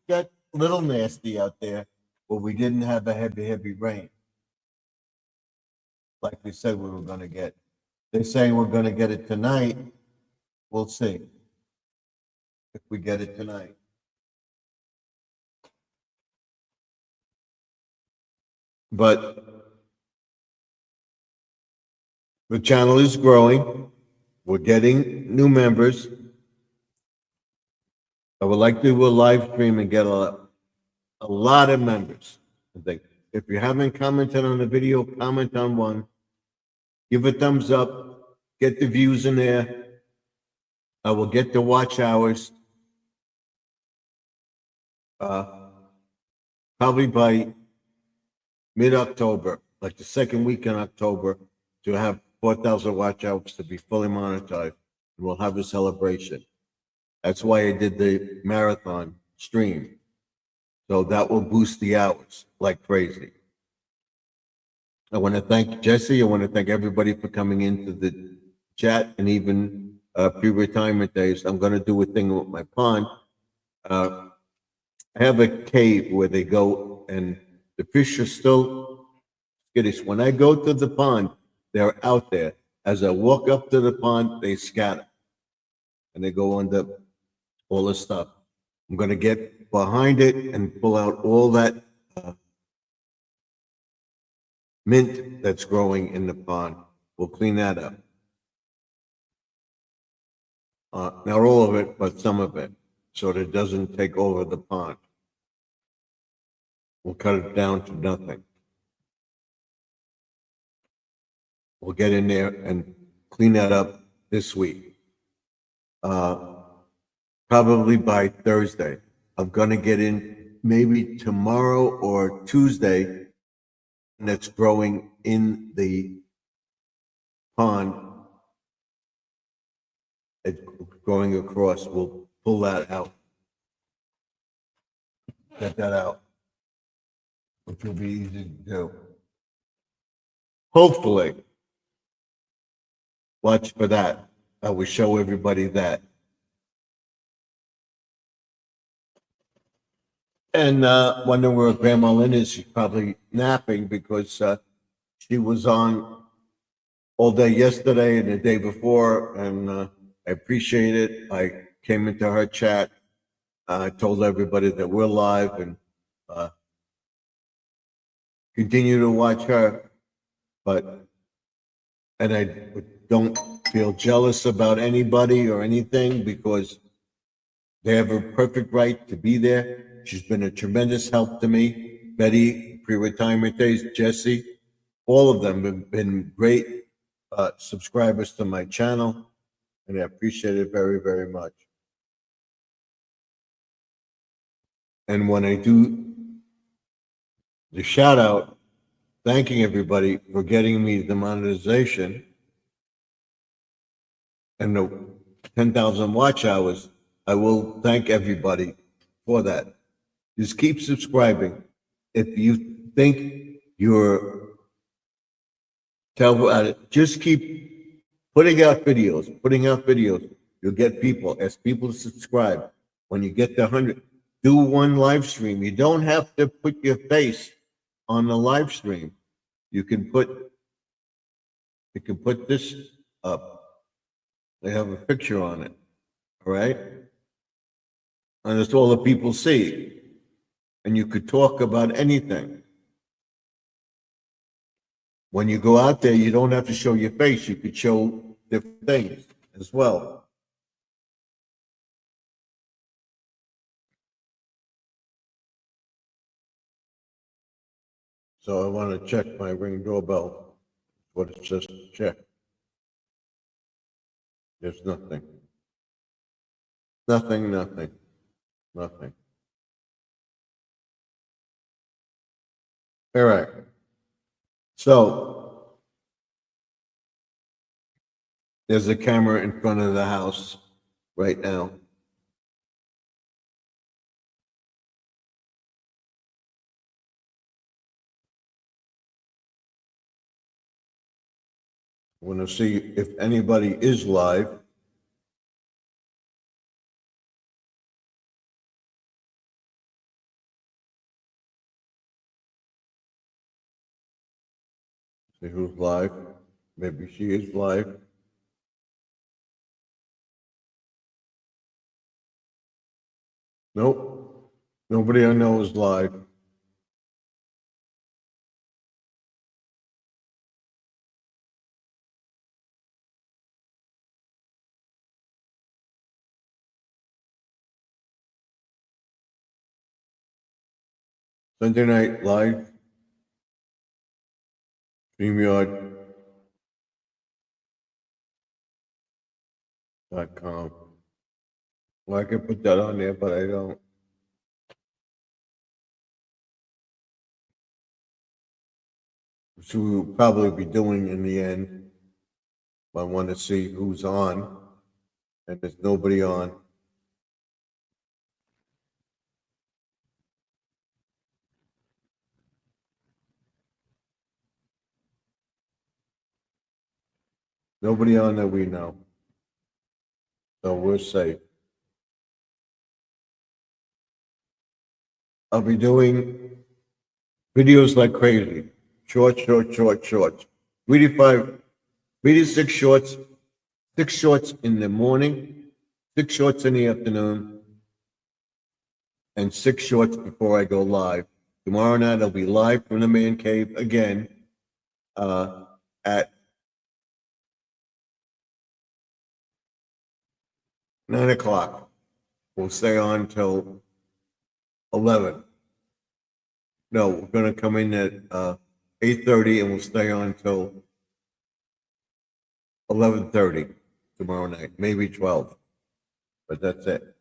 got a little nasty out there, but we didn't have a heavy rain like we said we were going to get. They're saying we're going to get it tonight. We'll see if we get it tonight. But the channel is growing. We're getting new members. I would like to do a live stream and get a lot of members. I think if you haven't commented on the video, comment on one. Give a thumbs up. Get the views in there. I will get the watch hours. Probably by mid-October, like the second week in October, to have 4,000 watch hours to be fully monetized. And we'll have a celebration. That's why I did the marathon stream. So that will boost the hours like crazy. I want to thank Jesse. I want to thank everybody for coming into the chat and even pre-retirement days. I'm going to do a thing with my pond. I have a cave where they go and the fish are still skittish. When I go to the pond, they're out there. As I walk up to the pond, they scatter and they go under all the stuff. I'm going to get behind it and pull out all that mint that's growing in the pond. We'll clean that up. Not all of it, but some of it, so that it doesn't take over the pond. We'll cut it down to nothing. We'll get in there and clean that up this week. Probably by Thursday. I'm gonna get in maybe tomorrow or Tuesday. That's growing in the pond. It's going across. We'll pull that out. Get that out. Which will be easy to do. Hopefully. Watch for that. I will show everybody that. And wondering where Grandma Lynn is. She's probably napping because she was on all day yesterday and the day before, and I appreciate it. I came into her chat. I told everybody that we're live and continue to watch her. And I don't feel jealous about anybody or anything because they have a perfect right to be there. She's been a tremendous help to me. Betty, pre-retirement days, Jesse, all of them have been great subscribers to my channel, and I appreciate it very, very much. And when I do the shout out, thanking everybody for getting me the monetization and the 10,000 watch hours, I will thank everybody for that. Just keep subscribing. If you think you're terrible at it, just keep putting out videos. You'll get people, ask people to subscribe. When you get to 100, do one live stream. You don't have to put your face on the live stream. You can put this up. They have a picture on it, all right? And that's all the people see. And you could talk about anything. When you go out there, you don't have to show your face. You could show different things as well. So I want to check my Ring doorbell. What it says to check. There's nothing. Nothing. All right. So there's a camera in front of the house right now. I want to see if anybody is live. See who's live. Maybe she is live. Nope. Nobody I know is live. Sunday night live. StreamYard.com. Well, I could put that on there, but I don't. So we'll probably be doing in the end. I want to see who's on, and there's nobody on. Nobody on that we know. So we're safe. I'll be doing videos like crazy. Short. 3 to 6 shorts. 6 shorts in the morning, 6 shorts in the afternoon, and 6 shorts before I go live. Tomorrow night I'll be live from the man cave again at 9 o'clock. We'll stay on till 11. No, we're going to come in at 8:30 and we'll stay on till 11:30 tomorrow night, maybe 12, but that's it.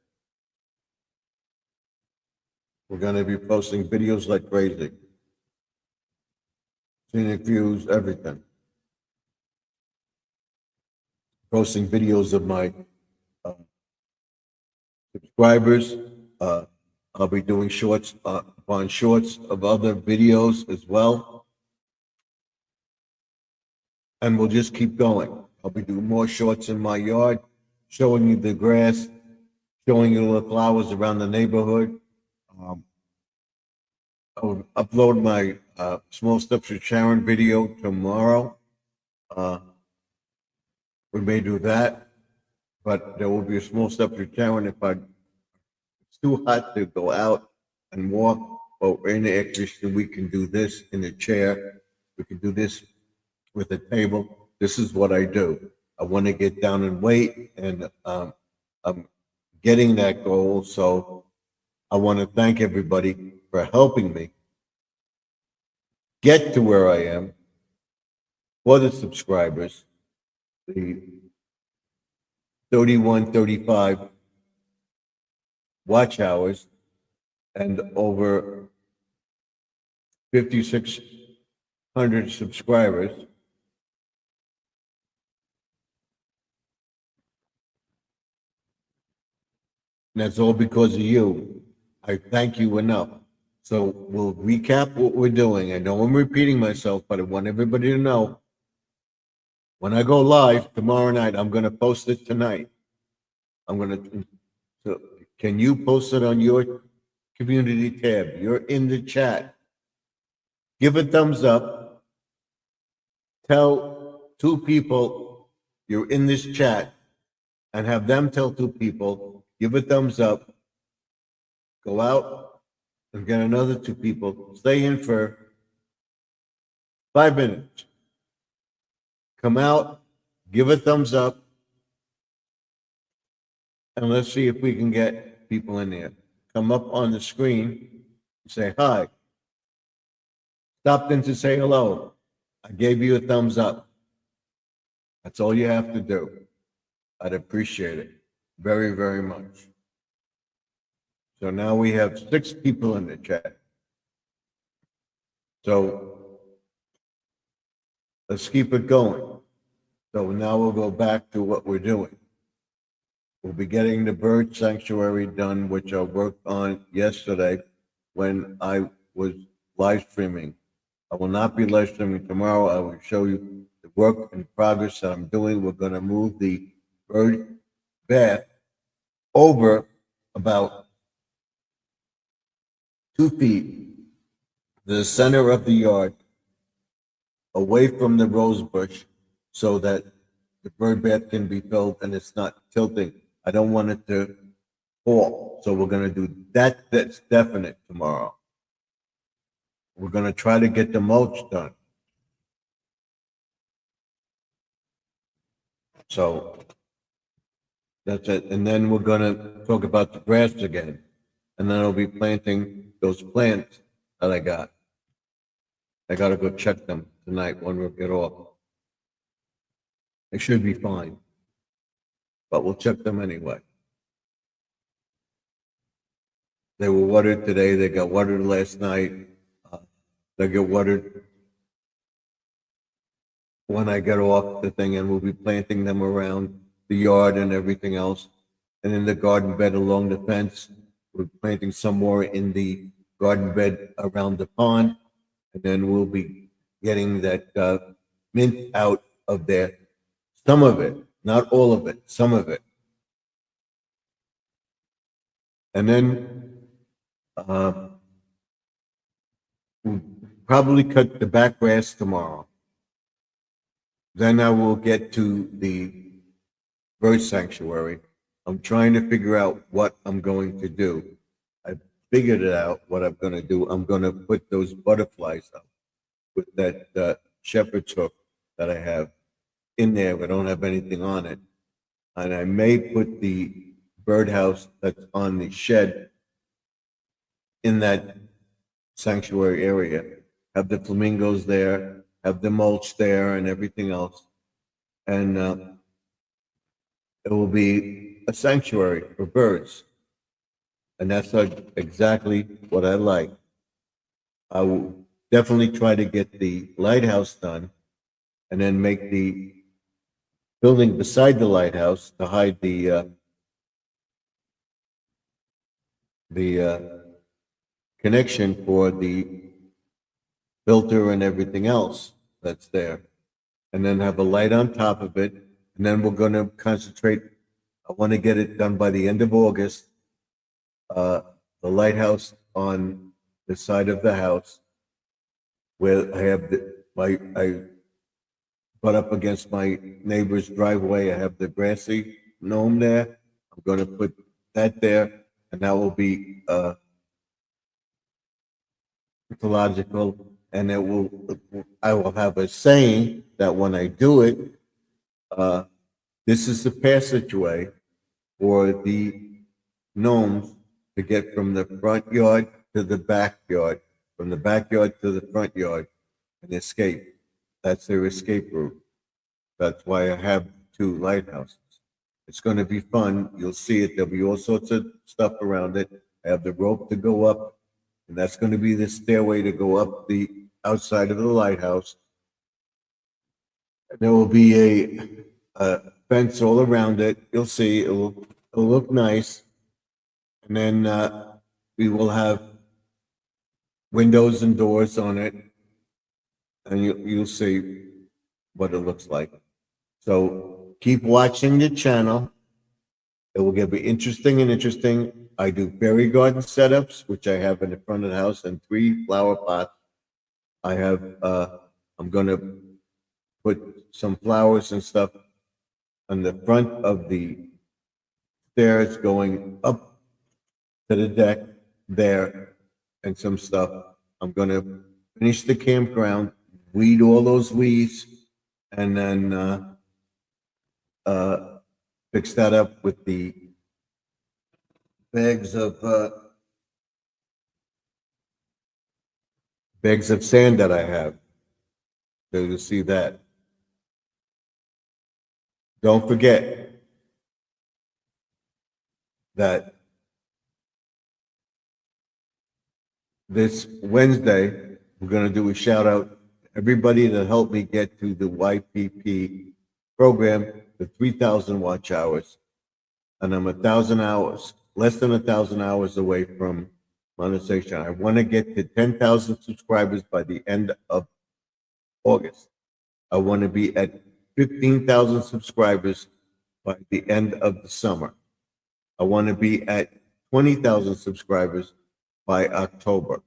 We're gonna be posting videos like crazy. Scenic views, everything. Posting videos of my uh, subscribers. Uh, I'll be doing shorts upon shorts of other videos as well. And we'll just keep going. I'll be doing more shorts in my yard, showing you the grass, showing you the flowers around the neighborhood. I'll upload my Small Steps with Sharon video tomorrow. Uh, we may do that, but there will be a Small Steps with Sharon if it's too hot to go out and walk, or in the air conditioning, we can do this in a chair. We can do this with a table. This is what I do. I want to get down and weight, and I'm getting that goal. So I want to thank everybody for helping me get to where I am, for the subscribers, the 31, 35 watch hours, and over 5,600 subscribers. And that's all because of you. I thank you enough. So we'll recap what we're doing. I know I'm repeating myself, but I want everybody to know when I go live tomorrow night, I'm going to post it tonight. I'm going to, so can you post it on your community tab? You're in the chat. Give a thumbs up. Tell 2 people you're in this chat and have them tell 2 people, give a thumbs up. Go out and get another 2 people. Stay in for 5 minutes. Come out, give a thumbs up, and let's see if we can get people in there. Come up on the screen, say hi. Stopped in to say hello. I gave you a thumbs up. That's all you have to do. I'd appreciate it very, very much. So now we have 6 people in the chat. So let's keep it going. So now we'll go back to what we're doing. We'll be getting the bird sanctuary done, which I worked on yesterday when I was live streaming. I will not be live streaming tomorrow. I will show you the work in progress that I'm doing. We're going to move the bird bath over about 2 feet, the center of the yard, away from the rose bush, so that the bird bath can be filled and it's not tilting. I don't want it to fall. So we're going to do that. That's definite tomorrow. We're going to try to get the mulch done. So that's it. And then we're going to talk about the grass again. And then I'll be planting those plants that I got. I got to go check them tonight when we get off. They should be fine, but we'll check them anyway. They were watered today. They got watered last night. They get watered when I get off the thing, and we'll be planting them around the yard and everything else. And in the garden bed along the fence, we're planting some more in the garden bed around the pond. And then we'll be getting that mint out of there. Some of it, not all of it, some of it. And then we'll probably cut the back grass tomorrow. Then I will get to the bird sanctuary. I'm trying to figure out what I'm going to do. I figured it out what I'm going to do. I'm going to put those butterflies up with that shepherd's hook that I have in there, but I don't have anything on it. And I may put the birdhouse that's on the shed in that sanctuary area, have the flamingos there, have the mulch there and everything else. and it will be a sanctuary for birds. And that's exactly what I like. I will definitely try to get the lighthouse done and then make the building beside the lighthouse to hide the connection for the filter and everything else that's there. And then have a light on top of it. And then we're going to concentrate. I want to get it done by the end of August. The lighthouse on the side of the house where I have I butt up against my neighbor's driveway. I have the grassy gnome there. I'm going to put that there, and that will be ecological. And I will have a saying that when I do it, this is the passageway for the gnomes to get from the front yard to the backyard, from the backyard to the front yard, and escape. That's their escape route. That's why I have two lighthouses. It's going to be fun. You'll see it. There'll be all sorts of stuff around it. I have the rope to go up, and that's going to be the stairway to go up the outside of the lighthouse. There will be a fence all around it. You'll see. It'll look nice. And then we will have windows and doors on it, and you'll see what it looks like. So keep watching the channel. It will get interesting and interesting. I do berry garden setups, which I have in the front of the house, and 3 flower pots. I have. I'm going to put some flowers and stuff on the front of the stairs going up to the deck there, and some stuff. I'm going to finish the campground, weed all those weeds, and then fix that up with the bags of sand that I have. So you'll see that. Don't forget that this Wednesday, we're going to do a shout out to everybody that helped me get to the YPP program, the 3,000 watch hours. And I'm 1,000 hours, less than 1,000 hours away from monetization. I want to get to 10,000 subscribers by the end of August. I want to be at 15,000 subscribers by the end of the summer. I want to be at 20,000 subscribers by October.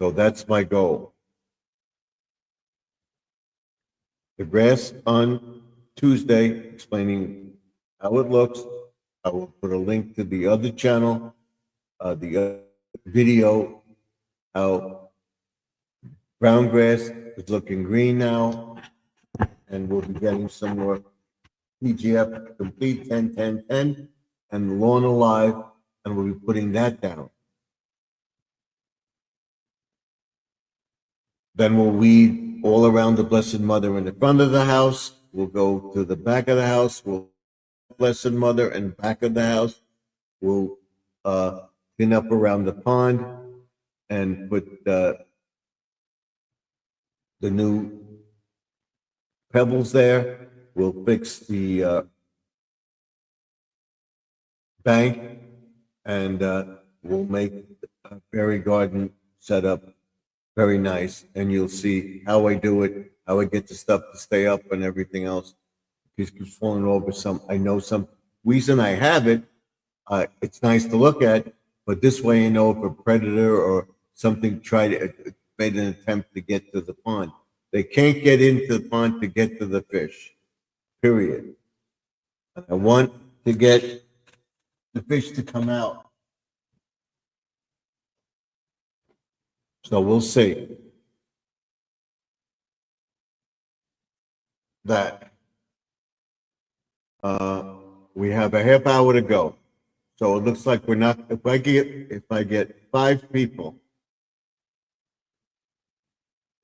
So that's my goal. The grass on Tuesday, explaining how it looks. I will put a link to the other channel, the other video, how brown grass is looking green now, and we'll be getting some more PGF complete 10-10-10 and lawn alive, and we'll be putting that down. Then we'll weed all around the Blessed Mother in the front of the house. We'll go to the back of the house. We'll Blessed Mother and back of the house. We'll clean up around the pond and put the new pebbles there. We'll fix the bank, and we'll make a berry garden setup very nice. And you'll see how I do it, how I get the stuff to stay up and everything else. It keeps falling over I know some reason I have it. It's nice to look at, but this way you know if a predator or something made an attempt to get to the pond. They can't get into the pond to get to the fish, period. And I want to get the fish to come out. So we'll see. That we have a half hour to go. So it looks like we're not, if I get 5 people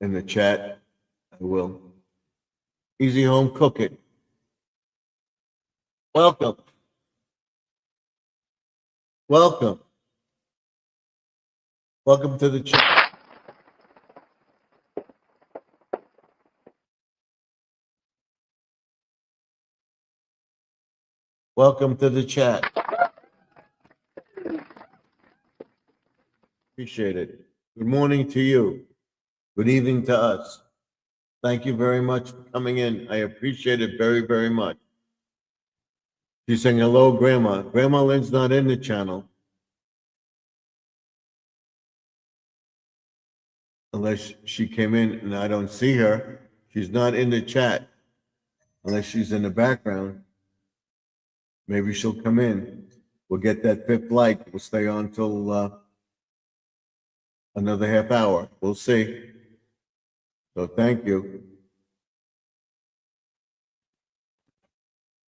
in the chat, I will. Easy Home Cook It. Welcome. Welcome. Welcome to the chat. Welcome to the chat. Appreciate it. Good morning to you. Good evening to us. Thank you very much for coming in. I appreciate it very, very much. She's saying hello, Grandma. Grandma Lynn's not in the channel. Unless she came in and I don't see her. She's not in the chat. Unless she's in the background. Maybe she'll come in. We'll get that fifth like. We'll stay on till another half hour. We'll see. So thank you.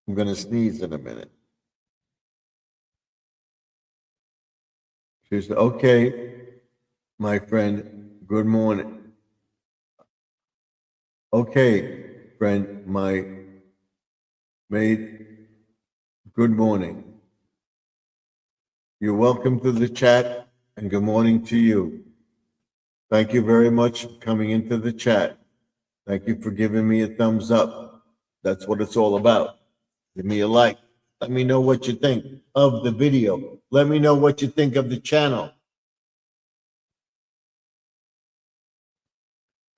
I'm going to sneeze in a minute. She said, okay, my friend, good morning. Okay, friend, my maid, good morning. You're welcome to the chat and good morning to you. Thank you very much for coming into the chat. Thank you for giving me a thumbs up. That's what it's all about. Give me a like. Let me know what you think of the video. Let me know what you think of the channel.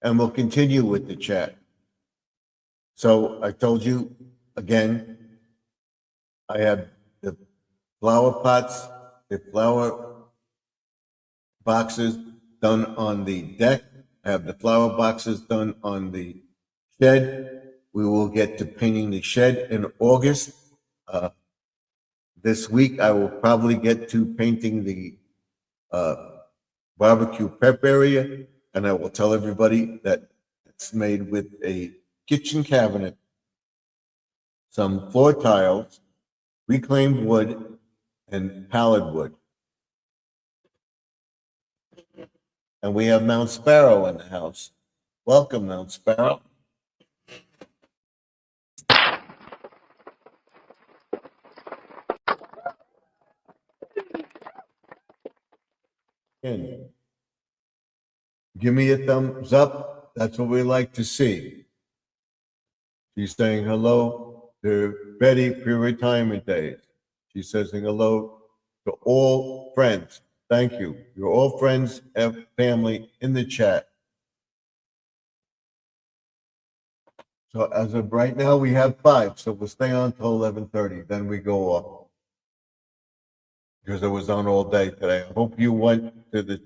And we'll continue with the chat. So I told you again, I have the flower pots, the flower boxes done on the deck. I have the flower boxes done on the shed. We will get to painting the shed in August. This week, I will probably get to painting the barbecue prep area, and I will tell everybody that it's made with a kitchen cabinet, some floor tiles, reclaimed wood, and pallet wood. And we have Mount Sparrow in the house. Welcome, Mount Sparrow. In. Give me a thumbs up. That's what we like to see. She's saying hello to Betty pre-retirement days. She's saying hello to all friends. Thank you. You're all friends and family in the chat. So as of right now, we have 5. So we'll stay on till 11:30. Then we go off. Because I was on all day today. I hope you went to the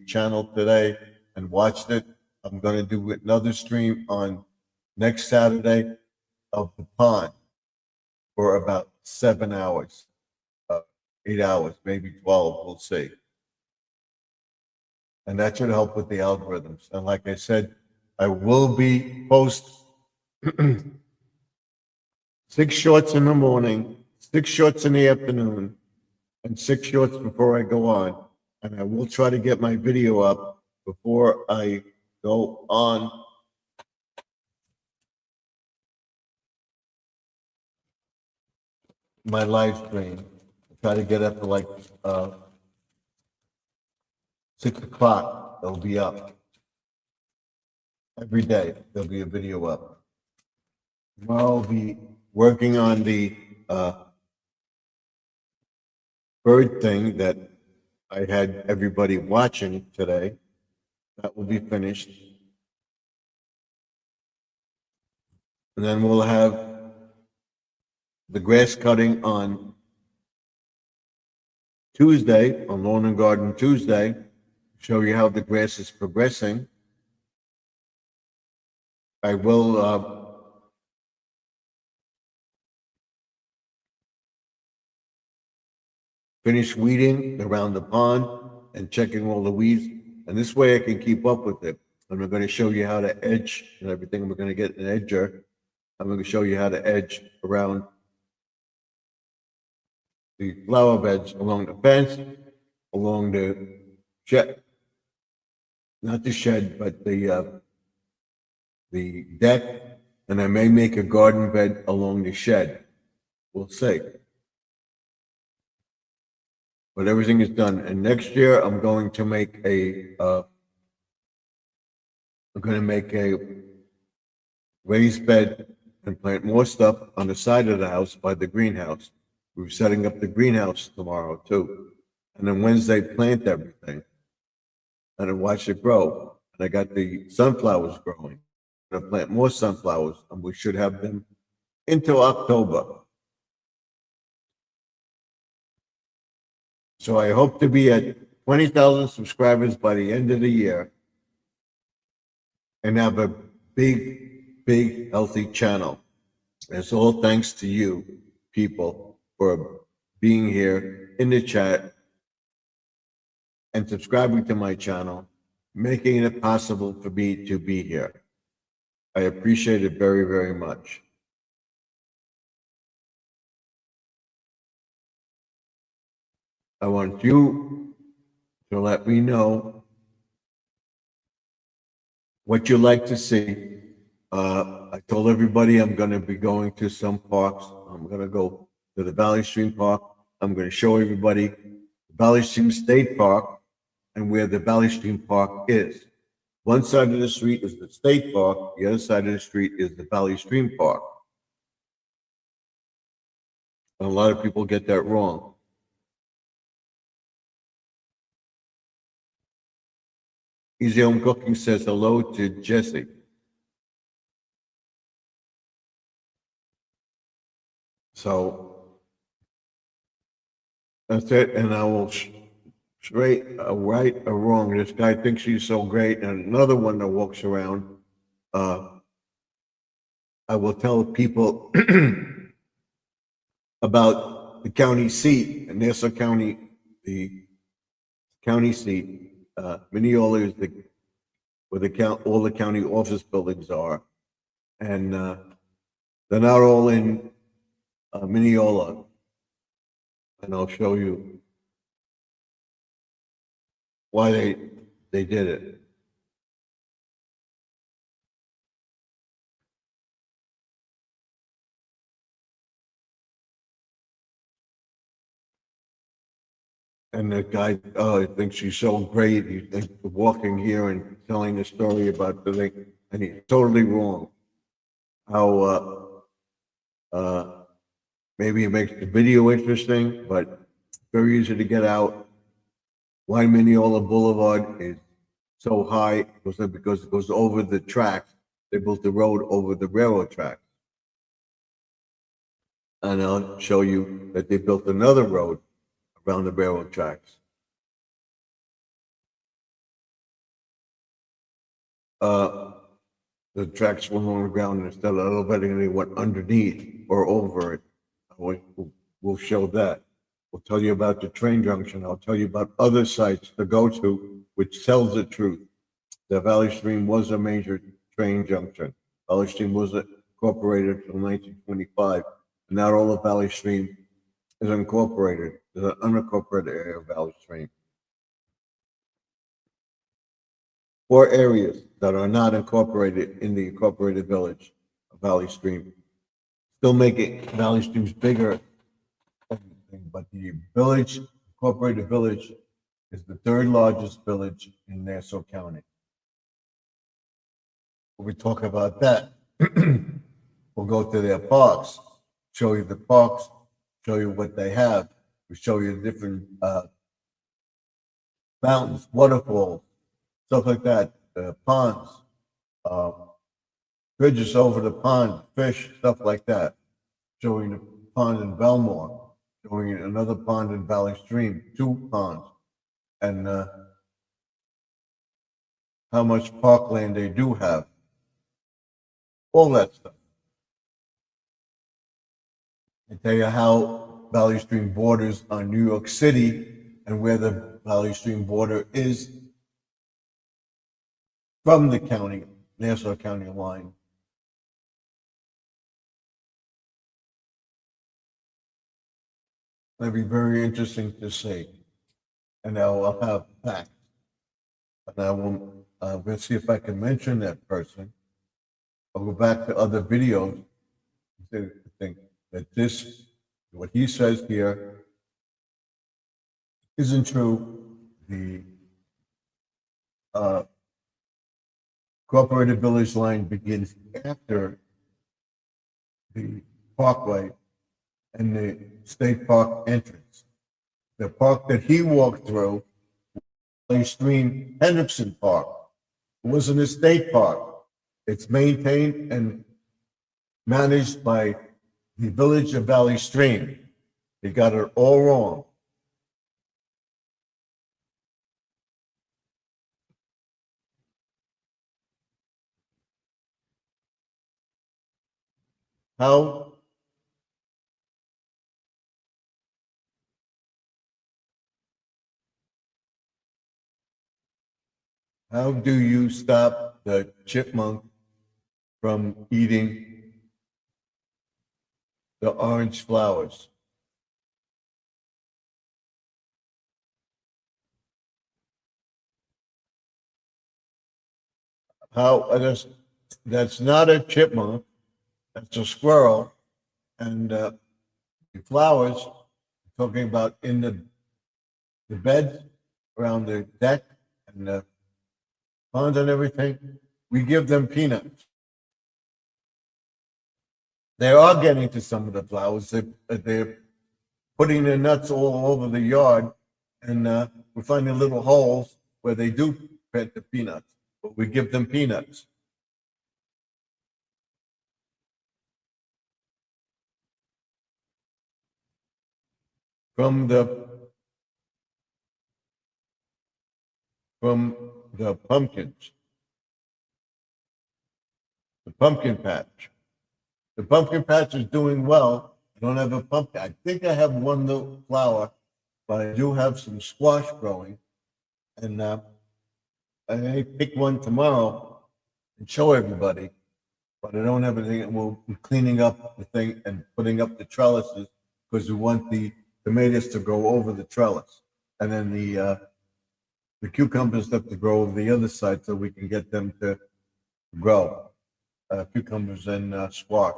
channel today and watched it. I'm going to do another stream on next Saturday of the pond for about 7 hours, 8 hours, maybe 12. We'll see. And that should help with the algorithms. And like I said, I will be post 6 shorts in the morning, 6 shorts in the afternoon, and 6 shorts before I go on. And I will try to get my video up before I go on my live stream. I'll try to get up to like 6 o'clock. They'll be up. Every day, there'll be a video up. Tomorrow I'll be working on the bird thing that I had everybody watching today. That will be finished. And then we'll have the grass cutting on Tuesday, on Lawn and Garden Tuesday, show you how the grass is progressing. I will finish weeding around the pond and checking all the weeds. And this way I can keep up with it. And we're going to show you how to edge and everything. We're going to get an edger. I'm going to show you how to edge around the flower beds along the fence, along the shed, not the shed, but the deck. And I may make a garden bed along the shed. we'll see. But everything is done. And next year, I'm going to make a raised bed and plant more stuff on the side of the house by the greenhouse. We're setting up the greenhouse tomorrow too. And then Wednesday, plant everything and then watch it grow. And I got the sunflowers growing. I'm gonna plant more sunflowers and we should have them into October. So I hope to be at 20,000 subscribers by the end of the year and have a big, healthy channel. And it's all thanks to you people for being here in the chat and subscribing to my channel, making it possible for me to be here. I appreciate it very, very much. I want you to let me know what you like to see. I told everybody I'm going to be going to some parks. I'm going to go to the Valley Stream Park. I'm going to show everybody the Valley Stream State Park and where the Valley Stream Park is. One side of the street is the State Park. The other side of the street is the Valley Stream Park. And a lot of people get that wrong. Easy Home Cooking says hello to Jesse. So that's it, and I will right or wrong. This guy thinks he's so great, and another one that walks around. I will tell people about the county seat in Nassau County, the county seat. Mineola is where all the county office buildings are, and they're not all in Mineola, and I'll show you why they did it. And the guy, oh, he thinks she's so great. He thinks walking here and telling the story about the thing, and he's totally wrong. How maybe it makes the video interesting, but very easy to get out. Why Mineola Boulevard is so high was because it goes over the tracks. They built the road over the railroad tracks. And I'll show you that they built another road around the railroad tracks. The tracks went on the ground instead of elevating, they went underneath or over it. We'll show that. We'll tell you about the train junction. I'll tell you about other sites to go to, which tells the truth. The Valley Stream was a major train junction. Valley Stream was incorporated until 1925. And not all of Valley Stream is incorporated. There's an unincorporated area of Valley Stream. 4 areas that are not incorporated in the incorporated village of Valley Stream. Still making Valley Stream's bigger, but the village, incorporated village, is the 3rd largest village in Nassau County. When we talk about that, we'll go to their parks, show you the parks, show you what they have. We show you different fountains, waterfalls, stuff like that, ponds, bridges over the pond, fish, stuff like that. Showing the pond in Belmore, showing another pond in Valley Stream, 2 ponds, and how much parkland they do have. All that stuff. I tell you how Valley Stream borders on New York City and where the Valley Stream border is from the county, Nassau County line. It'll be very interesting to see. And I'll have facts. And I will, let's see if I can mention that person. I'll go back to other videos. I think that this What he says here isn't true. The Incorporated Village line begins after the parkway and the state park entrance. The park that he walked through, Valley Stream Hendrickson Park, was an estate park. It's maintained and managed by the Village of Valley Stream. They got it all wrong. How do you stop the chipmunk from eating the orange flowers? That's not a chipmunk, that's a squirrel. And the flowers, talking about in the bed, around the deck and the pond and everything, we give them peanuts. They are getting to some of the flowers. They're putting their nuts all over the yard, and we're finding little holes where they do plant the peanuts, but we give them peanuts. From the pumpkins, the pumpkin patch. The pumpkin patch is doing well. I don't have a pumpkin. I think I have one little flower, but I do have some squash growing. And I may pick one tomorrow and show everybody, but I don't have anything. We'll be cleaning up the thing and putting up the trellises because we want the tomatoes to go over the trellis. And then the cucumbers have to grow over the other side so we can get them to grow. Cucumbers and squash.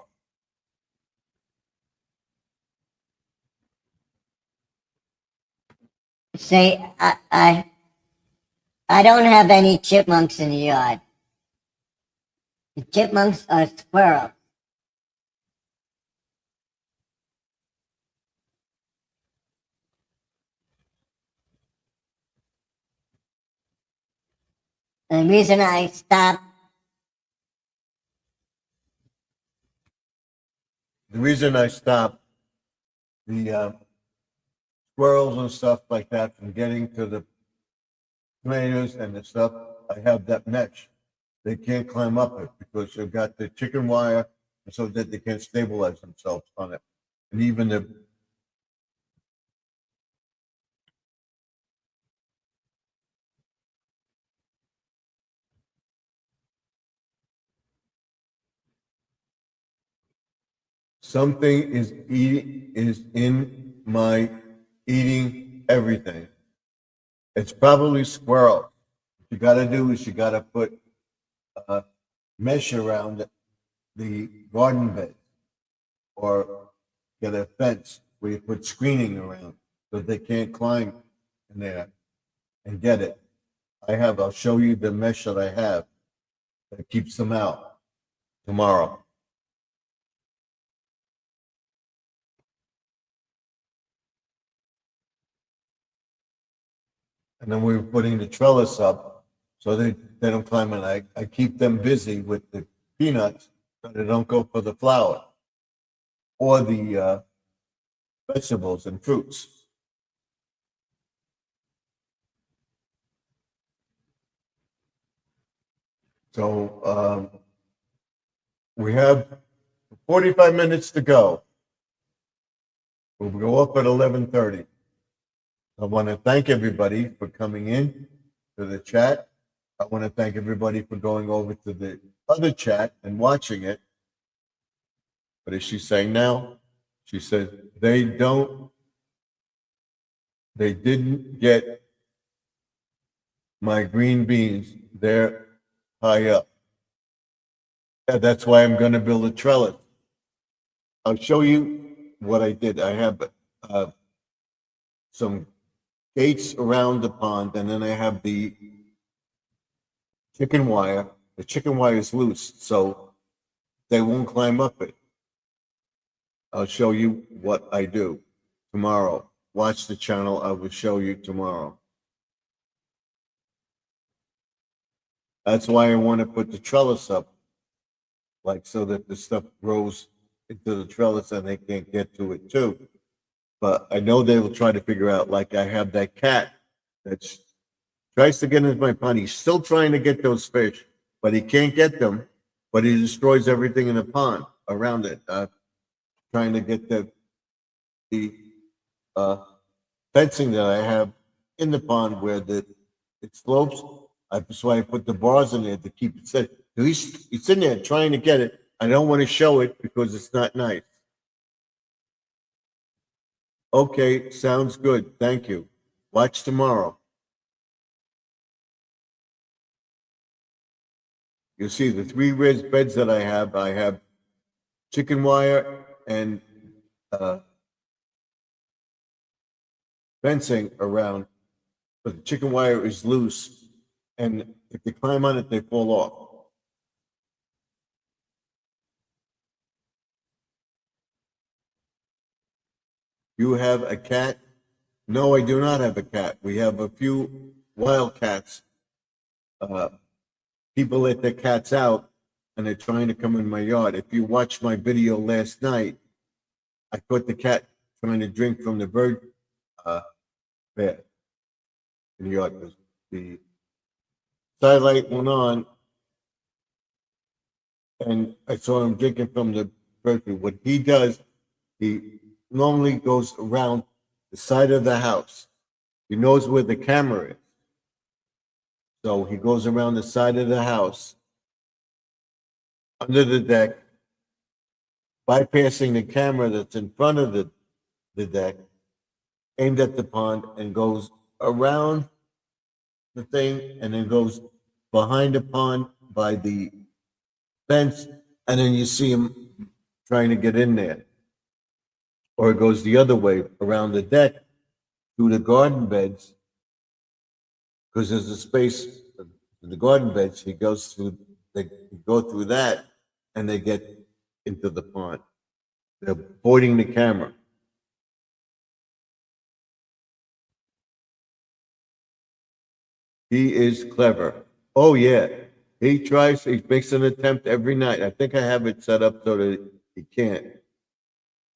Say, I don't have any chipmunks in the yard. The chipmunks are squirrels. The reason I stopped the squirrels and stuff like that from getting to the tomatoes and the stuff, I have that mesh. They can't climb up it because they've got the chicken wire so that they can't stabilize themselves on it. And even the something is in my eating everything. It's probably squirrel. What you got to do is you got to put mesh around the garden bed or get a fence where you put screening around so they can't climb in there and get it. I'll show you the mesh that I have that keeps them out tomorrow. And then we're putting the trellis up so they don't climb in. I keep them busy with the peanuts so they don't go for the flower or the vegetables and fruits. So we have 45 minutes to go. We'll go up at 11:30. I want to thank everybody for coming in to the chat. I want to thank everybody for going over to the other chat and watching it. What is she saying now? She says they didn't get my green beans. They're high up. Yeah, that's why I'm going to build a trellis. I'll show you what I did. I have some gates around the pond, and then I have the chicken wire. The chicken wire is loose, so they won't climb up it. I'll show you what I do tomorrow. Watch the channel. I will show you tomorrow. That's why I want to put the trellis up, like so that the stuff grows into the trellis and they can't get to it too. But I know they will try to figure out, like I have that cat that tries to get into my pond. He's still trying to get those fish, but he can't get them. But he destroys everything in the pond around it, trying to get the fencing that I have in the pond where it slopes. That's why I put the bars in there to keep it safe. He's in there trying to get it. I don't want to show it because it's not nice. Okay, sounds good. Thank you. Watch tomorrow. You'll see the 3 raised beds that I have. I have chicken wire and fencing around, but the chicken wire is loose, and if they climb on it, they fall off. You have a cat? No, I do not have a cat. We have a few wild cats. People let their cats out, and they're trying to come in my yard. If you watched my video last night, I caught the cat trying to drink from the bird bed in the yard. The sidelight went on, and I saw him drinking from the bird bed. What he does, he normally goes around the side of the house. He knows where the camera is. So he goes around the side of the house, under the deck, bypassing the camera that's in front of the deck, aimed at the pond, and goes around the thing, and then goes behind the pond by the fence, and then you see him trying to get in there. Or it goes the other way, around the deck, through the garden beds, because there's a space in the garden beds. They go through that, and they get into the pond. They're avoiding the camera. He is clever. Oh yeah, he makes an attempt every night. I think I have it set up so that he can't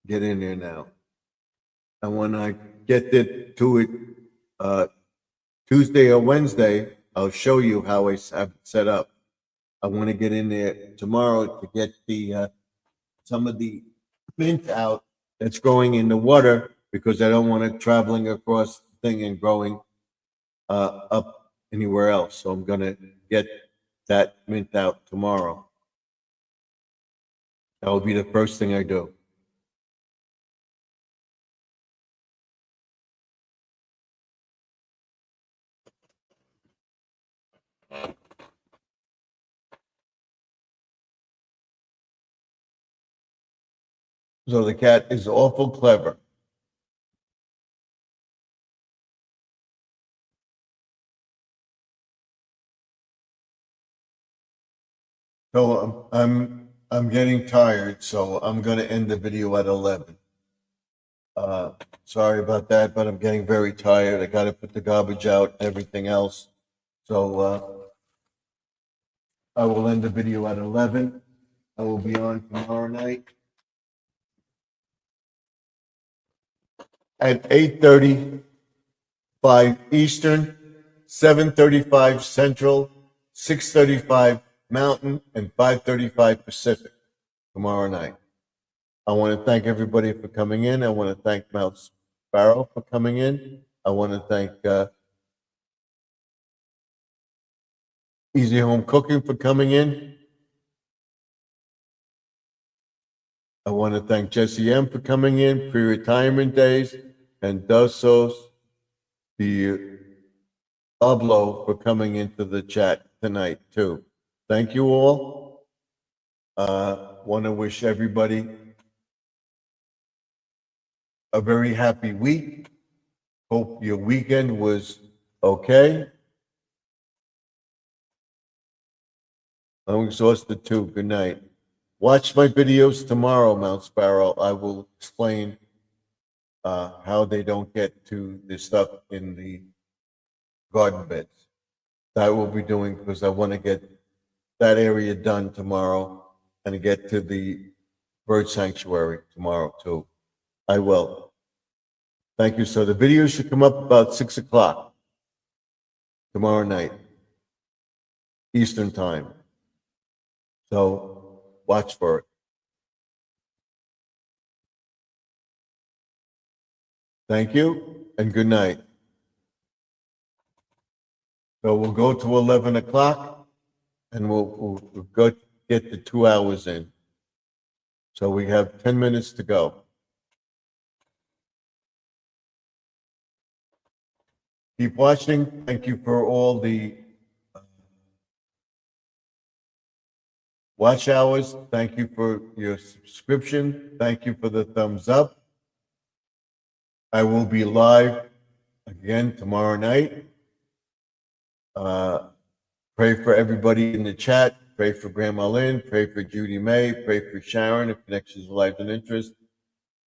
get in there now. And when I get to it Tuesday or Wednesday, I'll show you how I have it set up. I want to get in there tomorrow to get some of the mint out that's growing in the water, because I don't want it traveling across the thing and growing up anywhere else. So I'm going to get that mint out tomorrow. That will be the first thing I do. So the cat is awful clever. So I'm getting tired, so I'm going to end the video at 11. Sorry about that, but I'm getting very tired. I got to put the garbage out, everything else. So I will end the video at 11. I will be on tomorrow night at 8:35 Eastern, 7:35 Central, 6:35 Mountain, and 5:35 Pacific tomorrow night. I want to thank everybody for coming in. I want to thank Mount Sparrow for coming in. I want to thank Easy Home Cooking for coming in. I want to thank Jesse M for coming in, pre-retirement days, and Dosos Pablo for coming into the chat tonight too. Thank you all. Want to wish everybody a very happy week. Hope your weekend was okay. I'm exhausted too. Good night. Watch my videos tomorrow, Mount Sparrow. I will explain how they don't get to the stuff in the garden beds. That we'll be doing because I want to get that area done tomorrow and get to the bird sanctuary tomorrow too. I will. Thank you. So the video should come up about 6 o'clock tomorrow night, Eastern time. So watch for it. Thank you and good night. So we'll go to 11 o'clock and we'll go get the 2 hours in. So we have 10 minutes to go. Keep watching. Thank you for all the watch hours. Thank you for your subscription. Thank you for the thumbs up. I will be live again tomorrow night. Pray for everybody in the chat. Pray for Grandma Lynn. Pray for Judy May. Pray for Sharon of Connections of Life and Interest.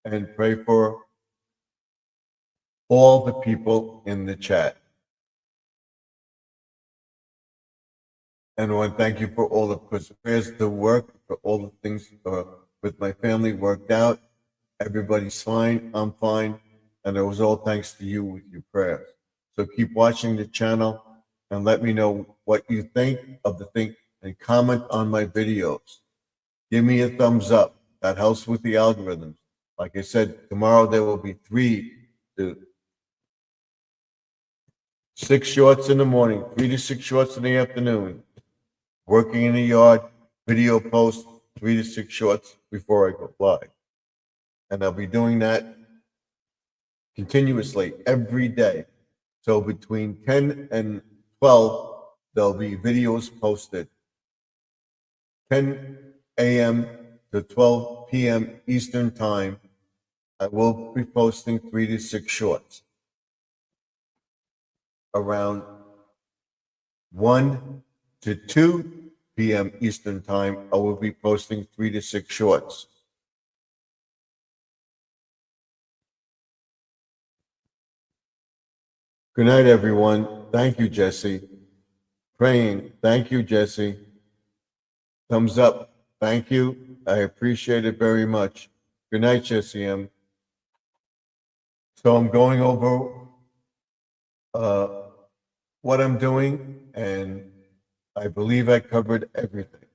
And pray for all the people in the chat. And I want to thank you for all the prayers, the work, for all the things with my family worked out. Everybody's fine. I'm fine. And it was all thanks to you with your prayers. So keep watching the channel and let me know what you think of the thing and comment on my videos. Give me a thumbs up. That helps with the algorithms. Like I said, tomorrow there will be 3 to 6 shorts in the morning, 3 to 6 shorts in the afternoon. Working in the yard, video post, 3 to 6 shorts before I go live. And I'll be doing that continuously every day. So between 10 and 12, there'll be videos posted. 10 a.m. to 12 p.m. Eastern Time, I will be posting 3 to 6 shorts. Around 1 to 2 p.m. Eastern Time, I will be posting 3 to 6 shorts. Good night, everyone. Thank you, Jesse. Praying. Thank you, Jesse. Thumbs up. Thank you. I appreciate it very much. Good night, Jesse M. So I'm going over what I'm doing, and I believe I covered everything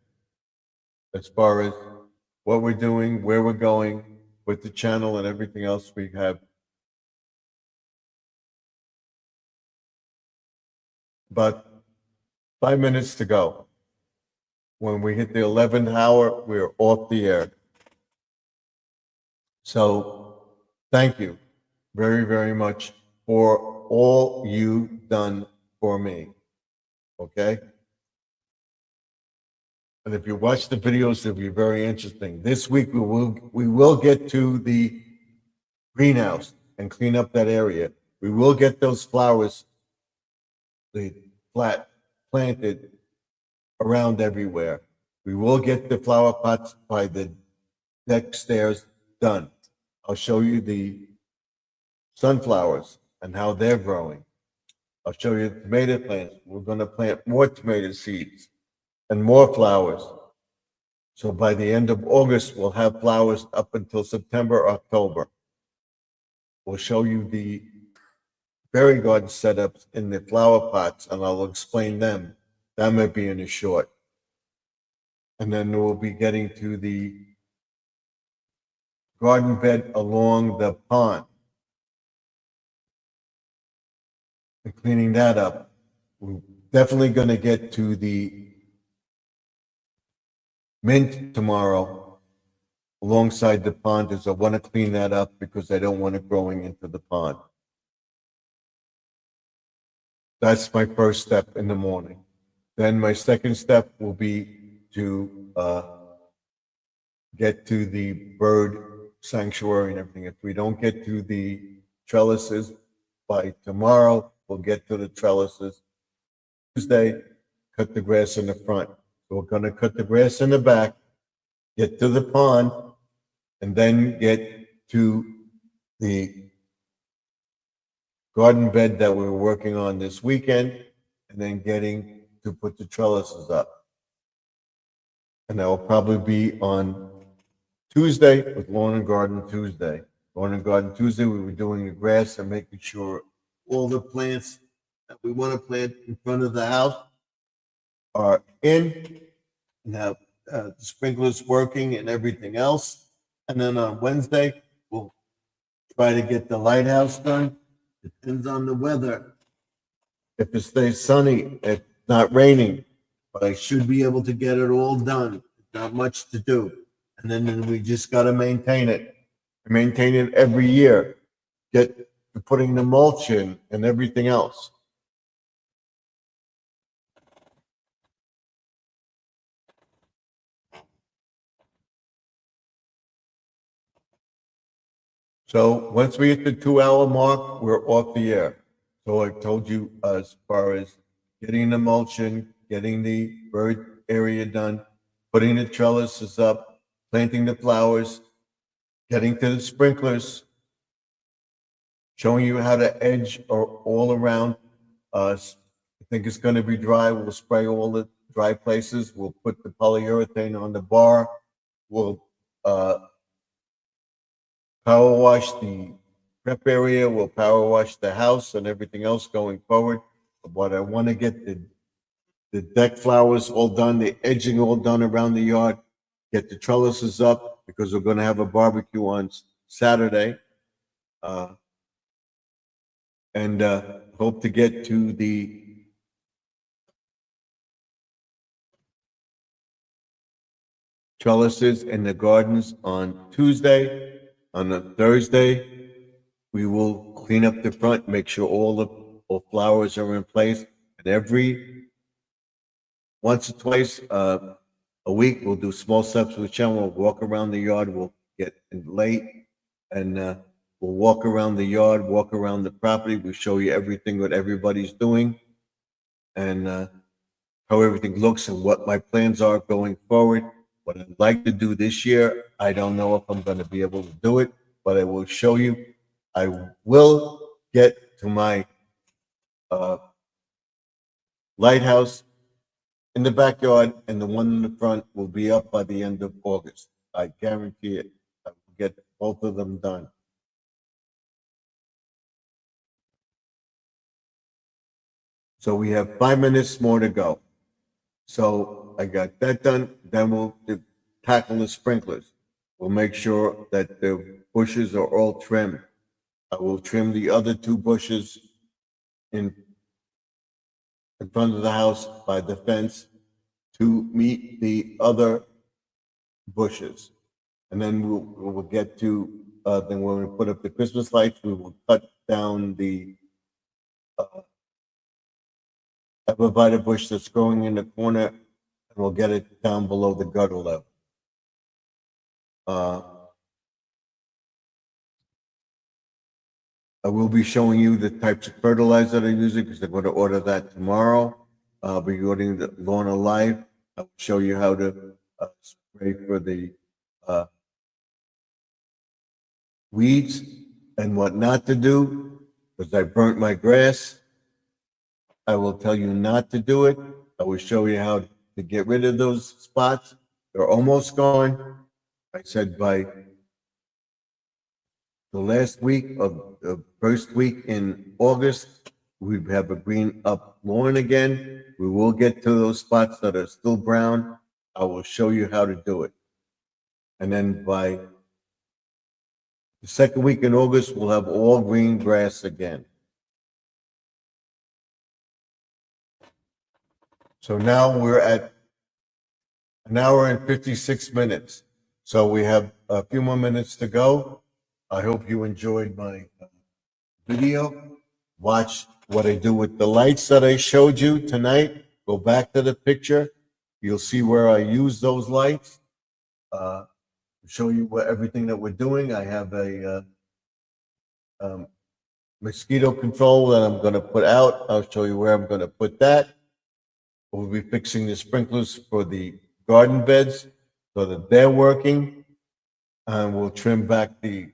as far as what we're doing, where we're going with the channel, and everything else we have. But 5 minutes to go. When we hit the 11th hour, we're off the air. So thank you very, very much for all you've done for me. Okay? And if you watch the videos, it'll be very interesting. This week we will get to the greenhouse and clean up that area. We will get those flowers, the flat planted around everywhere. We will get the flower pots by the deck stairs done. I'll show you the sunflowers and how they're growing. I'll show you the tomato plants. We're going to plant more tomato seeds and more flowers. So by the end of August, we'll have flowers up until September, October. We'll show you the berry garden setups in the flower pots, and I'll explain them. That might be in a short. And then we'll be getting to the garden bed along the pond and cleaning that up. We're definitely going to get to the mint tomorrow alongside the pond, as I want to clean that up because I don't want it growing into the pond. That's my first step in the morning. Then my second step will be to get to the bird sanctuary and everything. If we don't get to the trellises by tomorrow, we'll get to the trellises Tuesday, cut the grass in the front. So we're gonna cut the grass in the back, get to the pond, and then get to the garden bed that we were working on this weekend, and then getting to put the trellises up. And that will probably be on Tuesday with Lawn and Garden Tuesday. Lawn and Garden Tuesday, we were doing the grass and making sure all the plants that we want to plant in front of the house are in. Now, the sprinklers working and everything else. And then on Wednesday, we'll try to get the lighthouse done. Depends on the weather. If it stays sunny, if not raining, but I should be able to get it all done. Not much to do. And then we just got to maintain it. Maintain it every year. Get to putting the mulch in and everything else. So once we hit the 2-hour mark, we're off the air. So I told you as far as getting the mulch in, getting the bird area done, putting the trellises up, planting the flowers, getting to the sprinklers, showing you how to edge all around us. I think it's going to be dry. We'll spray all the dry places. We'll put the polyurethane on the bar. We'll power wash the prep area. We'll power wash the house and everything else going forward. But I want to get the deck flowers all done, the edging all done around the yard, get the trellises up because we're going to have a barbecue on Saturday. And hope to get to the trellises and the gardens on Tuesday. On a Thursday, we will clean up the front, make sure all the flowers are in place. And every once or twice a week, we'll do small steps with Shem. We'll walk around the yard. We'll get late and we'll walk around the yard, walk around the property. We'll show you everything what everybody's doing and how everything looks and what my plans are going forward. What I'd like to do this year, I don't know if I'm going to be able to do it, but I will show you. I will get to my lighthouse in the backyard, and the one in the front will be up by the end of August. I guarantee it. I will get both of them done. So we have 5 minutes more to go. So I got that done. Then we'll tackle the sprinklers. We'll make sure that the bushes are all trimmed. I will trim the other 2 bushes in front of the house by the fence to meet the other bushes. And then we'll get to, then when we put up the Christmas lights, we will cut down the arborvitae bush that's growing in the corner, and we'll get it down below the gutter level. I will be showing you the types of fertilizer that I'm using because I'm going to order that tomorrow. I'll be ordering the Lawn Alive. I'll show you how to spray for the weeds and what not to do because I burnt my grass. I will tell you not to do it. I will show you how to get rid of those spots. They're almost gone. I said by the last week of the first week in August, we have a green up lawn again. We will get to those spots that are still brown. I will show you how to do it. And then by the second week in August, we'll have all green grass again. So now we're at an hour and 56 minutes. So we have a few more minutes to go. I hope you enjoyed my video. Watch what I do with the lights that I showed you tonight. Go back to the picture. You'll see where I use those lights. show you everything that we're doing. I have a mosquito control that I'm going to put out. I'll show you where I'm going to put that. We'll be fixing the sprinklers for the garden beds so that they're working. And we'll trim back the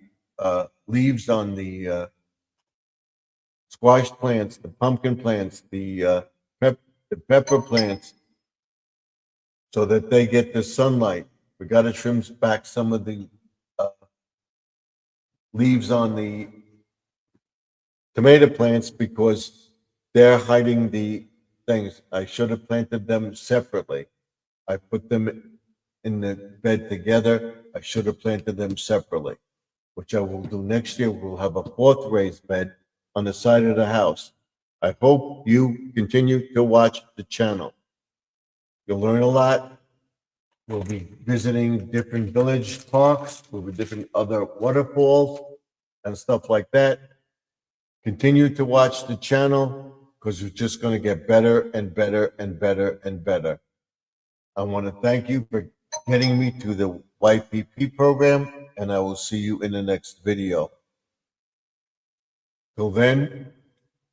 leaves on the squash plants, the pumpkin plants, the pepper plants, so that they get the sunlight. We got to trim back some of the leaves on the tomato plants because they're hiding the things. I should have planted them separately. I put them in the bed together. I should have planted them separately, which I will do next year. We'll have a fourth raised bed on the side of the house. I hope you continue to watch the channel. You'll learn a lot. We'll be visiting different village parks. We'll be different other waterfalls and stuff like that. Continue to watch the channel because it's just going to get better and better and better and better. I want to thank you for getting me to the YPP program, and I will see you in the next video. Till then,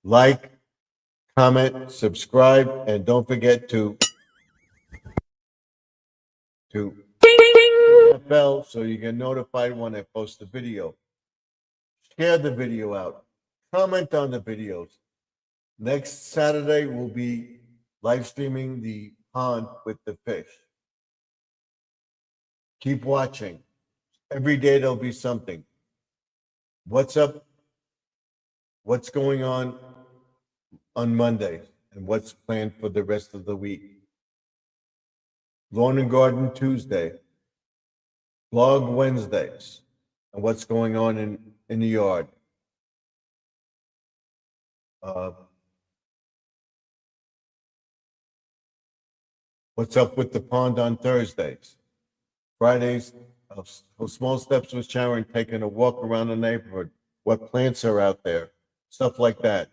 like, comment, subscribe, and don't forget to hit that bell so you get notified when I post a video. Share the video out. Comment on the videos. Next Saturday, we'll be live streaming the pond with the fish. Keep watching. Every day there'll be something. What's up? What's going on Monday? And what's planned for the rest of the week? Lawn and Garden Tuesday. Vlog Wednesdays. And what's going on in the yard. What's up with the pond on Thursdays? Fridays, small steps with Sharon, taking a walk around the neighborhood. What plants are out there? Stuff like that.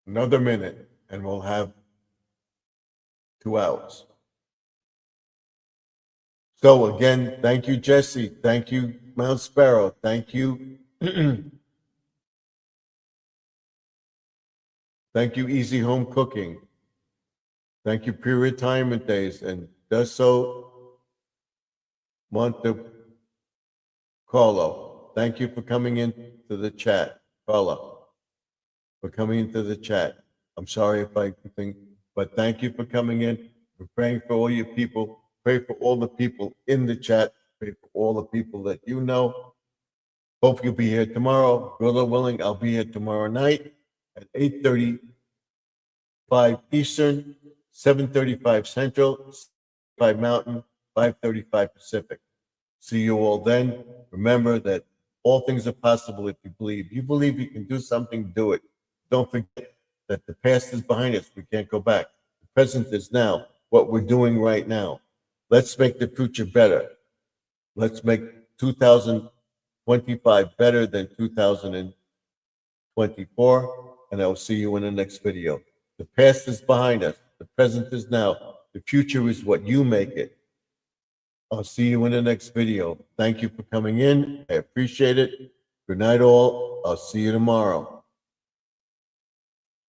Another minute, and we'll have 2 hours. So again, thank you, Jesse. Thank you, Mount Sparrow. Thank you. Thank you, Easy Home Cooking. Thank you, Pre-Retirement Days. And Deso Monte Carlo. Thank you for coming into the chat. Carlo, for coming into the chat. I'm sorry if I think, but thank you for coming in. We're praying for all you people. Pray for all the people in the chat. Pray for all the people that you know. Hope you'll be here tomorrow. God willing, I'll be here tomorrow night at 8:35 Eastern, 7:35 Central, 5 Mountain, 5:35 Pacific. See you all then. Remember that all things are possible if you believe. You believe you can do something, do it. Don't forget that the past is behind us. We can't go back. The present is now, what we're doing right now. Let's make the future better. Let's make 2025 better than 2024. And I will see you in the next video. The past is behind us. The present is now. The future is what you make it. I'll see you in the next video. Thank you for coming in. I appreciate it. Good night, all. I'll see you tomorrow.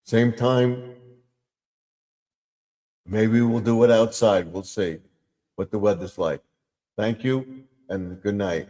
Same time. Maybe we'll do it outside. We'll see what the weather's like. Thank you and good night.